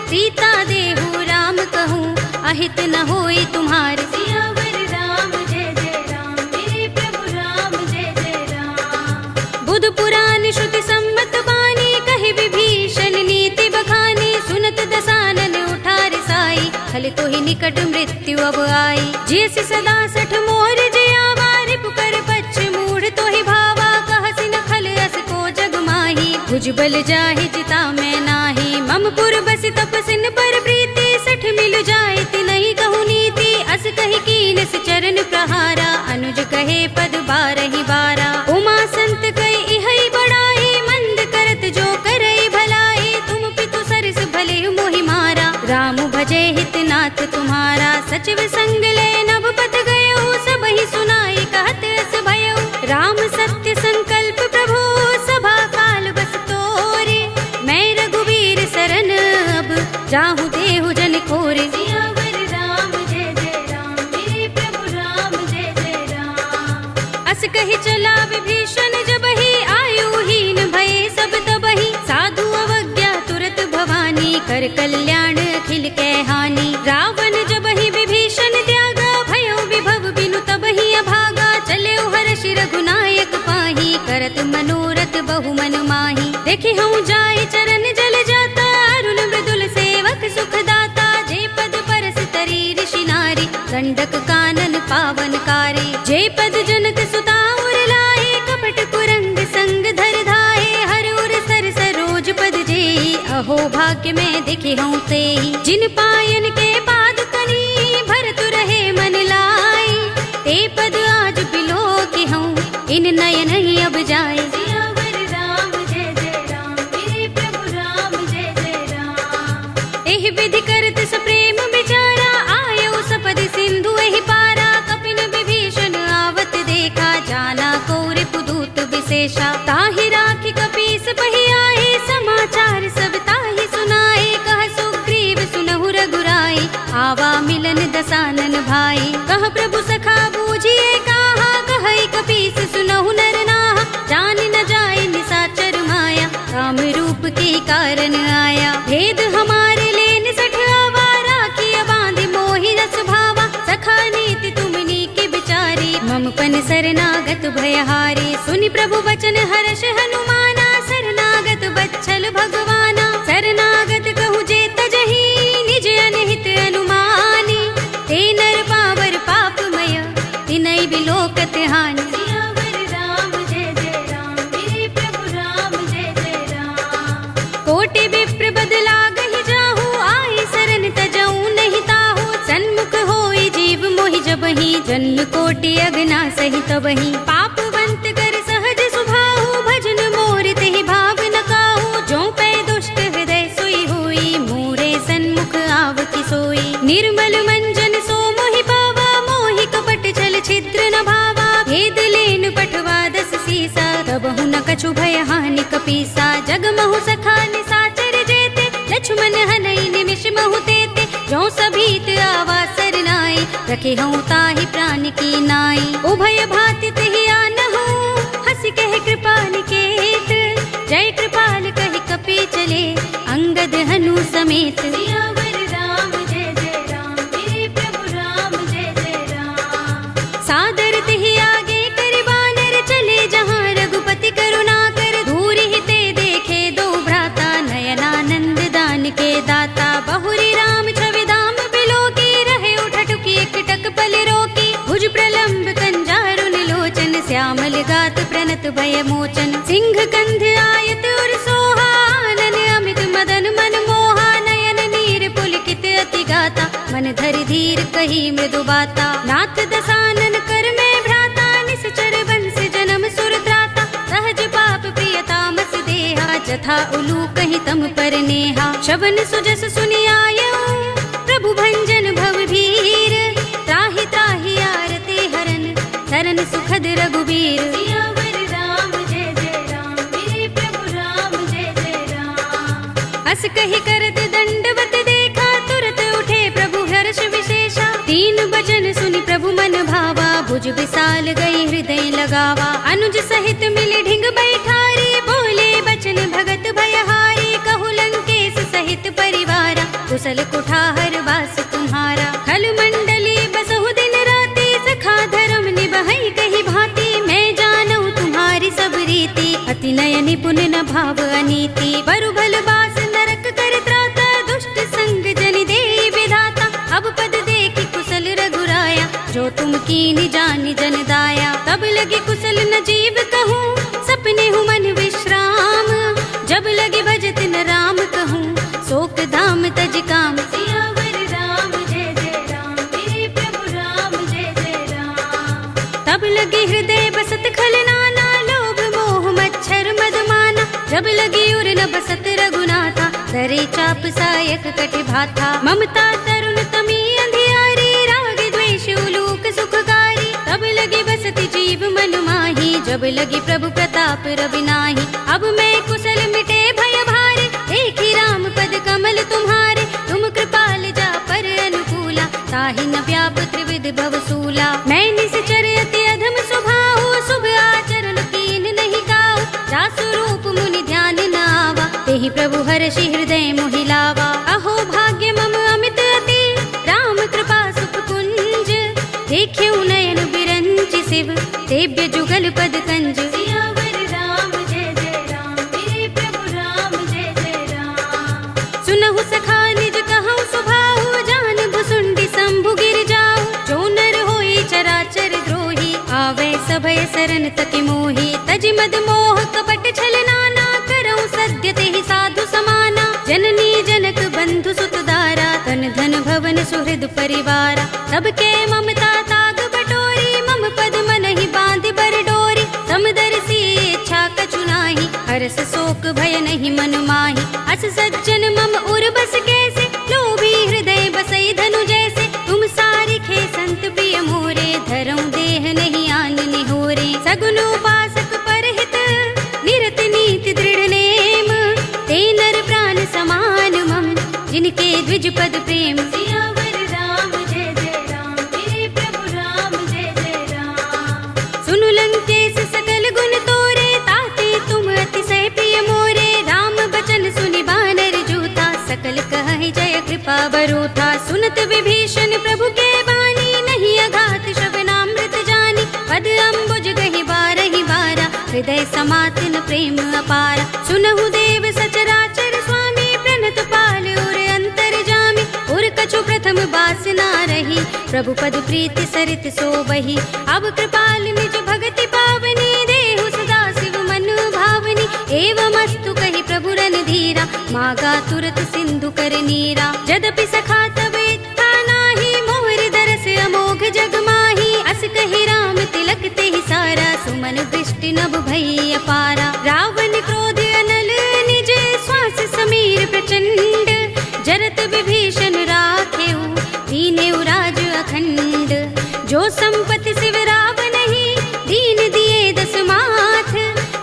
सीता देहु राम कहूँ, अहित न होई तुम्हार। सियावर राम जय जय राम, मेरे प्रभु राम जय जय राम। बुध पुराण श्रुति सम्मत बानी, कहि विभीषण नीति बखानी। सुनत दसानन उठार साई, खल तो ही निकट मृत्यु अब आई। जियसि सदा सठ मोर जयावा, रिपु कर पच्छ मूढ़ तो ही भावा। कहसि न खल अस को जग माही, भुजबल जाहि जिता मैं नाही। मम पुर बसि तपसिन पर प्रीति, सठ मिल जाए तिनहि कहु नीति। अस कहि कीनस चरण प्रहारा, अनुज कहे पद बारहि बारा। उमा संत कहि इहै बड़ाई, मंद करत जो करई भलाई। तुम पितु सरस भले मोहि मारा, राम भजे हित नाथ तुम्हारा। सचिव संग ले नभ पथ गयो, सबहि सुनाई कहत अस भयो। राम सत्य संकल्प प्रभु, सभा काल बस तोरे। मैं रघुवीर सरन अब, जाहु देहु जन खोरे। सियावर राम जय जय राम, मेरे प्रभु राम जय जय राम। अस कहि चला विभीषण जबहि, आयुहीन भये सब तबहि। साधु अवज्ञा तुरत भवानी, कर कल्याण अखिल कै हानि। रावण जबहि विभीषण त्यागा, भयो विभव बिनु तबहि अभागा। चले हर्षि रघुनायक पाही, करत मनोरथ बहु मन माही। देखि हूँ जाय चरण जल जाता, अरुण मृदुल सेवक सुख दाता। जे पद परस तरी ऋषि नारी, गंडक कानन पावन कारी। जे पद जनक सुता उर लाए, कपट कुरंग संग धर धाये। हर उर सर सरोज पद जेई, अहो भाग्य में दिखे हूँ तेई। जिन पायन के पाद कनी, भरत रहे मन लाई। ते पद आज बिलो की हूँ, इन नयन ही अब जाए। सियावर राम जय जय राम, मेरे प्रभु राम जय जय राम। एहि विधि करत सप्रेम विचारा, आयो सपद सिंधु एहि पारा। कपिन विभीषण आवत देखा, जाना को रिपुदूत विशेषा। ताहि राखी कपीस पहि आए, समाचार सब ताहि सुनाए। कह सुग्रीव सुनहु रघुराई, आवा मिलन दसानन भाई। कह प्रभु सखा बूझिए कहा, कहई कपीस सुनहु नर नाहा। जान न जाए निसाचर माया, काम रूप के कारण आया। भेद हमारे लेन सठ आवा, राखिया बांधि मोहि रस भावा। सखा नीति तुमनी के बिचारी, मम पन शरणागत भयहारी। सुनि प्रभु वचन हर्ष हनुमाना, शरणागत बच्छल भगवाना। शरणागत कहु जे तजहि, निज अनहित अनुमानी। ते नर पावर पापमय, तिनहि बिलोकत हानि। सियावर राम जय जय राम, मेरे प्रभु राम जय जय राम। कोटि विप्र बदला गहि जाहु, आई शरण तजऊ नहीं ताहु। सन्मुख होई जीव मोहि जबहि, जन्म कोटि अगना सहि तबहि। पापवंत कर सहज सुभाहु, भजन मोर तेहि भाव न काहू। जो पै दुष्ट हृदय सोई होई, मोरे सन्मुख आवति सोई। निर्मल मंजन सो मोहि पावा, मोहि कपट छल छिद्र न भावा। भेद लेन पठवा दस सीसा, तबहु न कछु भय हानि कपीसा। जग महु सखा निसाचर जेते, लक्ष्मण हनई निमिष महु तेते। जो सभीत आवा सरनाई, रखे हूँ ताहि प्राण की नाई। उभय भाति तेहि आनहु, हंसि कहे कृपाल केत। जय कृपाल कहि कपि चले, अंगद हनु समेत। सियावर राम जय जय राम, मेरे प्रभु राम जय जय राम। सादर तेहि आगे कर बानर, चले जहाँ रघुपति करुणा कर। दूर ही ते देखे दो भ्राता, नयनानंद दान के दाता। बहुरी राम छवि धाम बिलो की, रहे उठटुकी एकटक पल रोकी। भुज प्रलंब कंजारुन लोचन, श्यामल गात प्रणत भय मोचन। सिंह कंध आयत उर सोहा, आनन अमित मदन मन मोहा। नयन नीर पुलकित अति गाता, मन धरि धीर कही मृदु बाता। नाथ दसानन कर में भ्राता, निश्चर बंस जन्म सुर त्राता। सहज पाप प्रिय तामस देहा, जथा उलू कहि तम पर नेहा। शवन सुजस सुनि आयऊ, प्रभु भंजन भव भीर। त्राहि त्राहि आरती हरन, शरण सुखद रघुबीर। सियावर राम जय जय राम, मेरे प्रभु राम जय जय राम। हस कही करत दंडवत देखा, तुरत उठे प्रभु हर्ष विशेषा। तीन बचन सुनि प्रभु मन भावा, भुज विशाल गई हृदय लगावा। अनुज सहित मिले ढिंग बैठारी, बोले बचन भगत भयहारी। कहु लंकेश सहित परिवारा, कुशल कुठार वास तुम्हारा। खल मंडली बसहु दिन राति, सखा धर्म निबहै कही भांति। मैं जानऊ तुम्हारी सब रीति, अति नय निपुण न भाव अनीति। बरु भल बास नरक कर त्राता, दुष्ट संग जनि देई विधाता। अब पद देखि कुशल रघुराया, जो तुम कीनि जानि जन दाया। तब लगे कुशल न जीव कहूँ, सपने हूँ मन विश्राम। जब लगे भजत न राम कहूँ, शोक धाम तज काम। सियावर राम जय जय राम, मेरे प्रभु राम जय जय राम। तब लगे हृदय बसत खल नाना, लोभ मोह मच्छर मद माना। जब लगी उर न बसत रघुनाथा, धरे चाप सायक कटि भाथा। ममता तरुण तमी अंधियारी, राग द्वेष उलूक सुखकारी। तब लगे बसति जीव मन माही, जब लगी प्रभु प्रताप रवि नाही। अब मैं कुशल मिटे भय भारे, देखी राम पद कमल तुम्हारे। तुम कृपाल जा पर अनुकूला, ताहि न व्याप त्रिविध भवसूला। मैं निश्चर अति अधम स्वभाव, शुभ आचरण कीन नहीं गाओ। जासु रूप मुनि ध्यान न आवा, तेहि प्रभु हर्षि हृदय मोहि लावा। अहो भाग्य मम अमित अति, राम कृपा सुख कुंज। देख्यऊ नयन बिरंचि शिव, सेव्य जुगल पद कंज। सियावर राम जय जय राम, मेरे प्रभु राम जय जय राम। सुनहु सखा निज कहऊँ सुभाहु, जान भुसुंडी शंभु गिर जाऊ। जो नर होई चराचर द्रोही, आवे सभय सरन तकि मोही। तज मद मोह कपट छल नाना, करऊँ सद्य तेहि साधु समाना। जननी जनक बंधु सुत दारा, तन धन भवन सुहृद परिवारा। सबके ममता ताग बटोरी, मम पद मनहि बांधि बर डोरी। समदर्शी इच्छा कछु नाही, हरस शोक भय नहीं मन माही। अस सज्जन मम उर बस कैसे, लोभी हृदय बसई धनु जैसे। तुम सारिखे संत प्रिय मोरे, धरऊँ देह नहीं आन निहोरे। सगुन उपासक परहित, निरत नीति दृढ़ नेम। ते नर प्राण समान मम, जिनके द्विज पद प्रेम। सियावर राम जय जय राम, मेरे प्रभु राम जय जय राम। सुनु लंकेश सकल गुण तोरे, ताते तुम अतिशय प्रिय मोरे। राम बचन सुनि बानर जूथा, सकल कहहि जय कृपा बरूथा। सुनत विभीषण प्रभु के बानी, नहीं अघात श्रवणामृत जानी। पद अम्बुज गहि बारहि बारा, हृदय समात न प्रेम अपारा। सुनहु देव सचराचर स्वामी, प्रणत पाल उर अंतर जामी। उर कछु प्रथम बासना रही, प्रभु पद प्रीति सरित सोबही। अब कृपाल निज भगति पावनी, देहु सदा शिव मन भावनी। एवमस्तु कहि प्रभु रणधीरा, मागा तुरत सिंधु कर नीरा। यद्यपि सखा तब इत्था नाही, मोर दरस अमोघ जग माही। अस कहि राम तिलक तेहि सारा, सुमन वृष्टि नभ भई अपारा। रावण क्रोध अनल निज, श्वास समीर प्रचंड। जरत विभीषण राखेऊ, दीनेऊ राज अखंड। जो संपत्ति शिव रावण ही, दीन दिए दस माथ।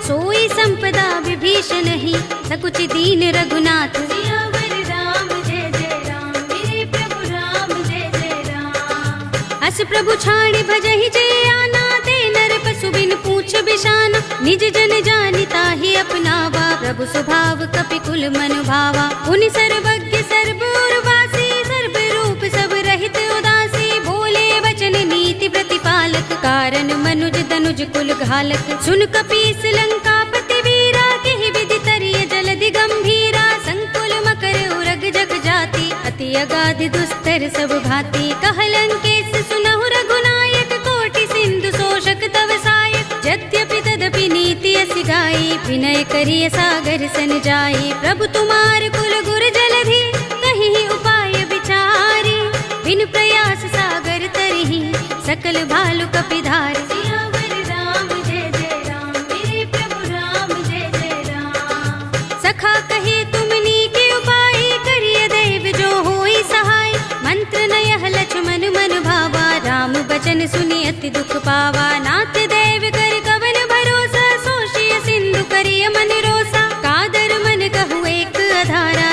सोई संपदा विभीषण ही, सकुच दीन रघुनाथ। सियावर राम जय जय राम, मेरे प्रभु राम जय जय राम। अस प्रभु छाड़ भजहि जय आना, ते नर पशु बिन पूछ बिशाना। निज जन जानि ताहि अपनावा, प्रभु स्वभाव कपि कुल मन भावा। पुनि सर्वज्ञ सर्व उर्वासी, सर्व रूप सब रहित उदासी। बोले वचन नीति प्रतिपालक, कारण मनुज तनुज कुल घालक। सुन कपीस लंकापति वीरा, केहि विधि तरिय जलधि गंभीरा। संकुल मकर उरग जग जाति, अति अगाध दुस्तर सब भांति। कह लंकेश सुनहु रघुनायक, कोटि सिंधु शोषक तव सायक। यद्यपि तदपि नीति असि गाई, विनय करिय सागर सन जाई। प्रभु तुमार कुल गुर जलधि, कहीं उपाय विचारी। बिन प्रयास सागर तरही, सकल भालु कपिधार। सियावर राम जय जय राम, मेरे प्रभु राम जय जय राम। सखा कहे तुमनी के उपाय, करिय दैव जो होई सहाय। मंत्र नयह लक्ष्मण मन भावा, राम बचन सुनि अति दुख पावा। नाथ दैव कर कवन भरोसा, सोषिय सिंधु करिय मन रोसा। कादर मन कहु एक अधारा,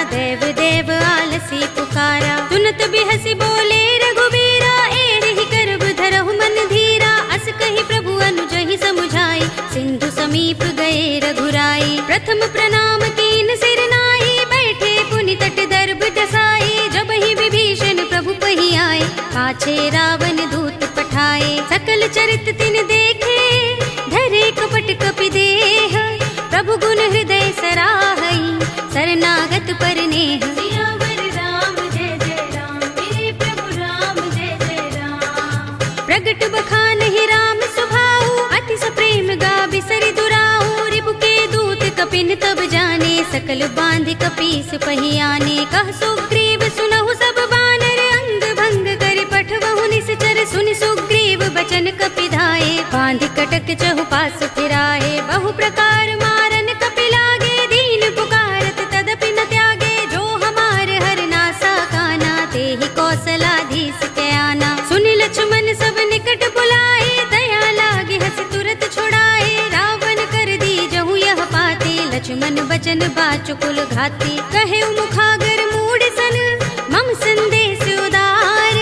पाछे रावण दूत पठाए, सकल चरित तिन देखे, धरे कपट कपि देह, प्रभु गुण हृदय सराहई, शरणागत पर नेह। सियावर राम जय जय राम, मेरे प्रभु राम जय जय राम। प्रगट बखानहि राम सुभाऊ, अति सप्रेम गा बिसरि दुराऊ, रिपु के दूत कपिन तब जाने, सकल बांध कपीस पहियाने। कह सुग्रीव सुनहु सब बानर, अंग भंग कर पठवहु निश्चर, सुनि सुग्रीव बचन कपि धाये, बांध कटक चहुपास फिराए। बहु प्रकार मारन कपि लागे, दीन पुकारत तदपि न त्यागे, जो हमार हर नासा काना, तेहि कौशलाधीश के आना। सुनि लक्ष्मण सब निकट बुलाए, दया लागे हंस तुरत छुड़ाए, रावण कर दी जहु यह पाते, लक्ष्मण बचन बाचुकुल घाती। कहे मुखागर मूढ़ सन, मम संदेश उदार,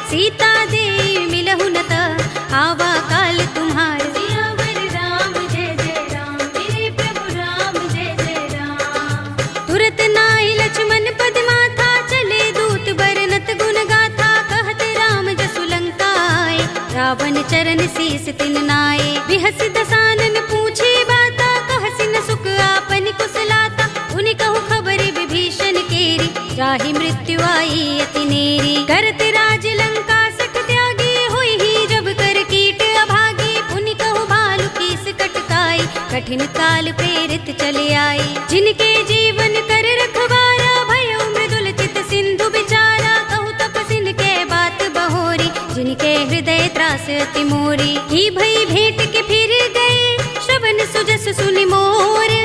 सीता दे मिलहु न त, आवा काल तुम्हार। सियावर राम जय जय राम, मेरे प्रभु राम जय जय राम। तुरत नाई लक्ष्मण पद माथा, चले दूत बरनत गुण गाथा, कहत राम जसु लंका आए, रावण चरण शीस तिन नाए। बिहस दसानन पूछे बाता, कहसि न सुख आपन कुशलाता, उनि कहु खबर विभीषण केरी, जाहि मृत्यु आई अति नेरी। करत राज लंका सठ त्यागी, हुई ही जब कर कीट अभागी, पुनि कहु भालु कीस कटकाई, कठिन काल प्रेरित चले आई। जिनके जीवन कर रखवारा, भयो मृदुल चित सिंधु बिचारा, कहु तपसिन के बात बहोरी, जिनके हृदय त्रास अति मोरी। की भई भेंट के फिर गए, श्रवण सुजस सुनि मोर,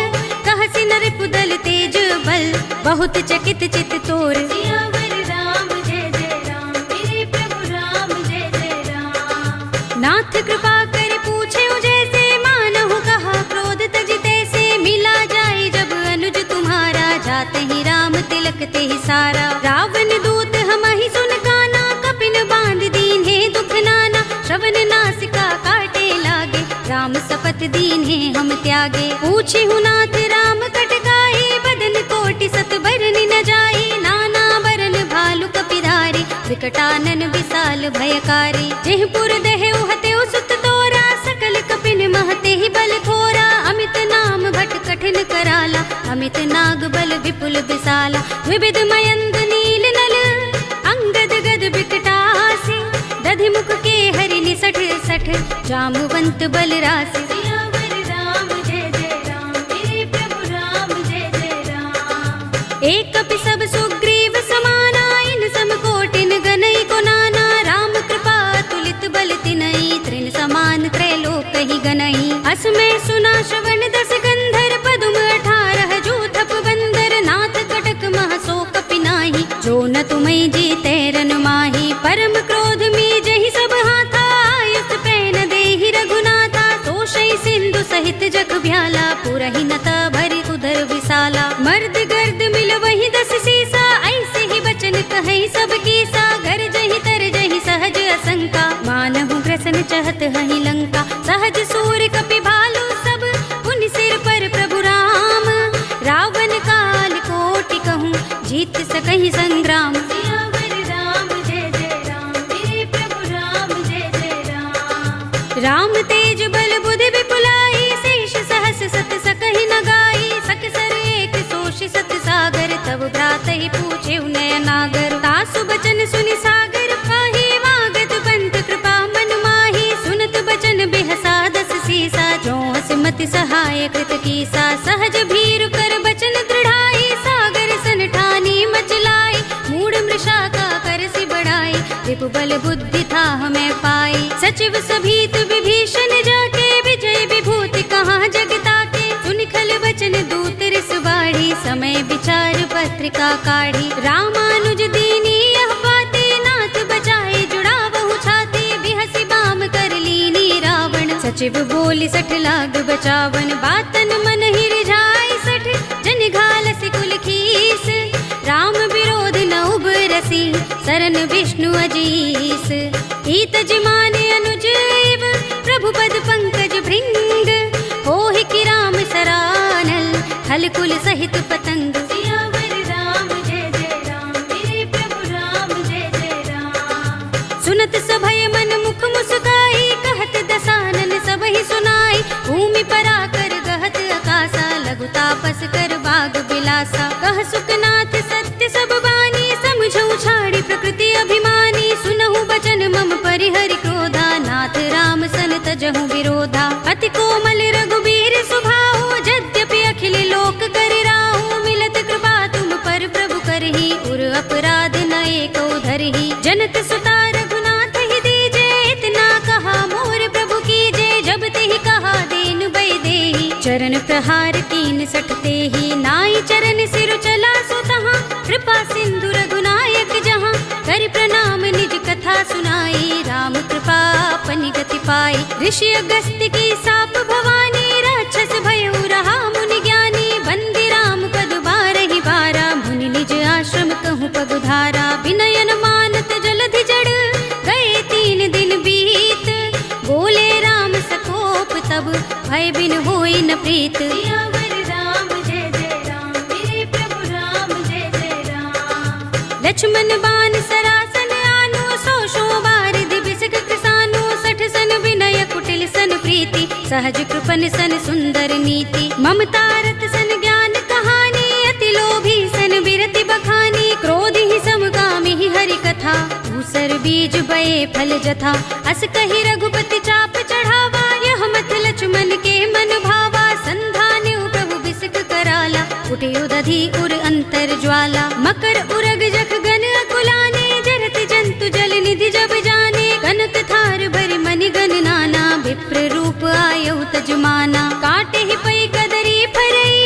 कहसि नर पुदल तेज बल, बहुत चकित चित तोर। सियावर राम जय जय राम, मेरे प्रभु राम जय जय राम। नाथ कृपा कर पूछे जैसे, मानहु कहा क्रोध तज तैसे, मिला जाए जब अनुज तुम्हारा, जाते ही राम तिलक ते ही सारा। रावण दूत हमहि सुन काना, कपिन बांध दीन्हे दुख नाना, श्रवण नासिका काटे लागे, राम शपथ दीन्हे हम त्यागे। पूछे नाथ राम कटकाई, बदन कोटि सत बरन न जाई, नाना बरन भालु कपिधारी, विकटानन विशाल भयकारी। जेहपुर दहेउ हतेउ सुत तोरा, सकल कपिन महते ही बल थोरा, अमित नाम भट कठिन कराला, अमित नाग बल विपुल विशाला। विविध मयंद नील नल, अंगद गद बिकटासी, दधि मुख के हरि निसठ सठ, जामुवंत बल रासि। सियावर राम जय जय राम, मेरे प्रभु राम जय जय राम। एक कपि सब सुग्रीव समाना, इन सम कोटिन गनई को नाना, राम कृपा तुलित बल तिनई, तृण समान त्रैलोक ही गनई। असमय सुना श्रवण दस गंधर, पदुम 18 जूथप बंदर, नाथ कटक मह सो कपि नाही, जो न तुम्हें जीते रन माही। परम क्रोध में जहि सब हाथा, आयुष पैन देहि रघुनाथा, तोषई सिंधु सहित जग भ्याला, पुरहि नता भरि उदर विशाला। मर्द गर्द मिल वही 10 सीसा, ऐसे ही बचन कहीं सब कीसा, घर जहि तर जहि सहज असंका, मानहु ग्रसन चहत हहि लंका। सहज सूर कपि भालु सब, पुनि सिर पर प्रभु राम, रावण काल कोटि कहूँ, जीत सकहि संग्राम। सियावर राम जय जय राम, मेरे प्रभु राम जय जय राम। राम तेज बल बुद्धि विपुलाई, शेष सहस सत सकहि न गाई, सकसर एक सोषि सत सागर, तब भ्रात ही पूछे नय नागर। तासु बचन सुनि सागर पाही, मागत पंत कृपा मन माही, सुनत बचन बिहसा 10 सीसा, जो हसमति सहाय कृत कीसा। सहज भीरु कर बचन दृढ़ाई, सागर सन ठानी मचलाई, मूढ़ मृषा का कर सि बढ़ाई, रिपु बल बुद्धि था हमें पाई। सचिव सभीत विभीषण जाके, विजय विभूति कहाँ जगता के, सुनि खल बचन दूत रिस बाढ़ी, समय विचार पत्रिका काढ़ी। रामानुज दीनी यह बाते, नाथ बचाए जुड़ा बहु छाते, बिहसि बाम कर लीनी रावण, सचिव बोली 60 लाग बचावन। बातन मन ही रिझाई 60, जन घालसि कुल खीस, राम विरोध न उबरसी, सरन विष्णु अजीस। ईत जिमाने अनुज एव, प्रभु पद पंकज भृंग, होहि कि राम सरानल, हल कुल सहित पतंग। सियावर राम जय जय राम, मेरे प्रभु राम जय जय राम। सुनत करहु विरोधा। अति कोमल रघुबीर स्वभाव, यद्यपि अखिल लोक कर राहु। मिलत कृपा तुम पर प्रभु करही, उर अपराध न एको धरही। जनत सुता रघुनाथ ही दीजे, इतना कहा मोर प्रभु कीजे। जब तेहि कहा दीन बय देहि, चरण प्रहार कीन सठते ही। नाई चरण सिर चला सो तहाँ, कृपा सिंधु रघुनायक जहाँ। कर प्रणाम निज कथा सुनाई, राम कृपा अपनी गति पाई। ऋषि अगस्त्य की साप भवानी, राक्षस भयउ रहा मुनि ज्ञानी। बंदी राम पद बारहि बारा, मुनि निज आश्रम कहूँ पगुधारा। विनयन मानत जलधि जड़, गए 3 दिन बीत। बोले राम सकोप तब, भय बिन होई न प्रीत। सियावर राम जय जय राम, मेरे प्रभु राम जय जय राम। लक्ष्मण बान सरासन आनो, 100 बार दिबिसक कृसानो। 60 सन विनय कुटिल सन प्रीति, सहज कृपन सन सुंदर नीति। ममता रत सन ज्ञान कहानी, अति लोभी सन बिरति बखानी। क्रोध ही समगामी ही हरि कथा, दूसर बीज बये फल जथा। अस कहि रघुपति चाप चढ़ावा, यह मत लक्ष्मण के मन भावा। संधान्यु प्रभु बिसक कराला, कुटियो दधि उर अंतर ज्वाला। मकर उरग जख गन अकुलाने, जरत जंतु जल निधि जब जाने। कनक थार भरि मनि गन नाना, विप्र रूप आयौ तजमाना। काटे ही पै कदरी फरई,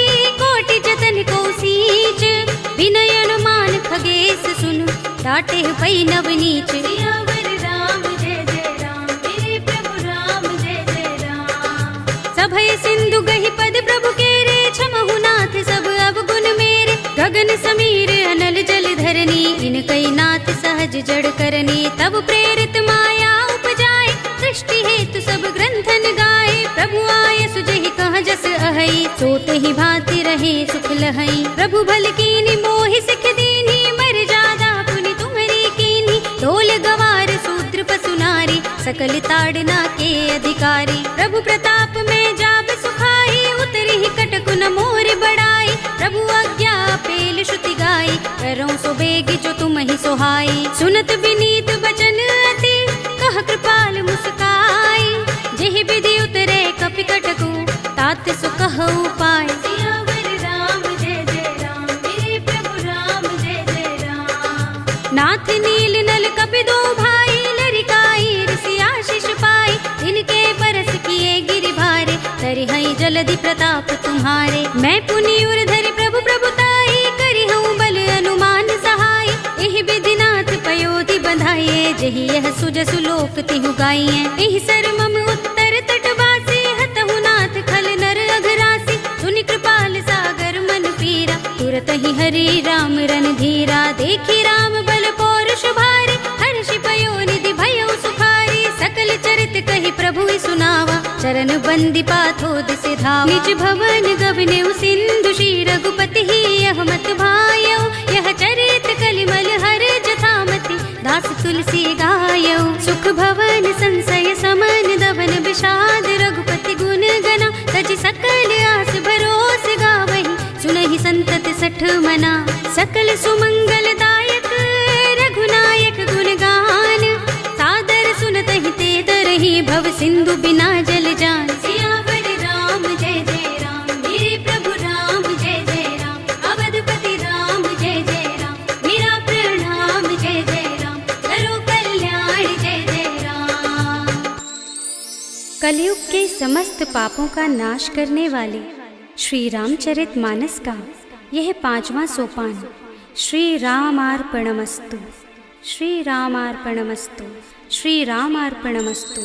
कोटि जतन को सींच। विनयन मान खगेश सुन, डाटे ही पै नवनीच। सियावर राम जय जय राम, मेरे प्रभु राम जय जय राम। सभय सिंधु गहि पद प्रभु केरे, क्षमहु नाथ सब अवगुण मेरे। गगन समीर अनल जल धरनी, इनकई नाथ सहज जड़ करनी। तब प्रेरित माया उपजाए, सृष्टि हेतु सब ग्रंथन गाए। प्रभु आय सुजहि कह जस अहै, सोत ही भांति रहे सुख लहै। प्रभु भल कीनी मोहि सिख दीनी, मर जादा पुनि तुम्हरी कीनी। ढोल गवार शूद्र पशु नारी, सकल ताड़ना के अधिकारी। प्रभु प्रताप में जाब सुखाई, उतरी ही कटकु न मोर बड़ाई। प्रभु आज्ञा पेल श्रुति गाई, करऊं सो बेग जो तुम ही सोहाई। सुनत विनीत बचन अति, कह कृपाल मुस्काई। जेहि विधि उतरे कपि कटकु, तात सो कहु पाय। सियावर राम जय जय राम, मेरे प्रभु राम जय जय राम। नाथ नील नल कपि दो भाई, लरिकाई ऋषि आशीष पाई। जिनके परस किए गिरि भारे, तरिहै जलधि प्रताप तुम्हारे। मैं पुनि उर धरि प्रभु प्रभुताई, करिहऊँ बल अनुमान सहाय। एहि विधि नाथ पयोधि बंधाइए, जेहि यह सुजसु लोक तिहु गाइए। एहि सर मम उत्तर तटवासी, हतहु नाथ खल नर अघरासी। सुनि कृपाल सागर मन पीरा, तुरत ही हरि राम रन धीरा। देखी राम बल पौरुष भारी, हर्षि पयो निधि भयउ सुखारी। सकल चरित कहि प्रभु सुनावा, चरण बंदी पाथो दिस धावा। निज भवन गवनेउ सिंधु, श्री रघुपति ही यह मत भायौ। यह चरित कलिमल हर जथामति, दास तुलसी गायौ। सुख भवन संशय समन, दवन विषाद रघुपति गुण गना। तजि सकल आस भरोस गावहि, सुनहि संतत सठ मना। सकल सुमंगल दायक रघुनायक गुण गान, सादर सुनतहि ते तरहि भव सिंधु बिना जल जान। सियावर राम जय जय राम, मेरे प्रभु राम जय जय राम। अवधपति राम जय जय राम, मेरा प्रणाम जय जय राम। करो कल्याण जय जय राम। कलयुग के समस्त पापों का नाश करने वाले श्री रामचरित मानस का यह 5वां सोपान श्री रामार्पणमस्तु, श्री रामार्पणमस्तु, श्री रामार्पणमस्तु।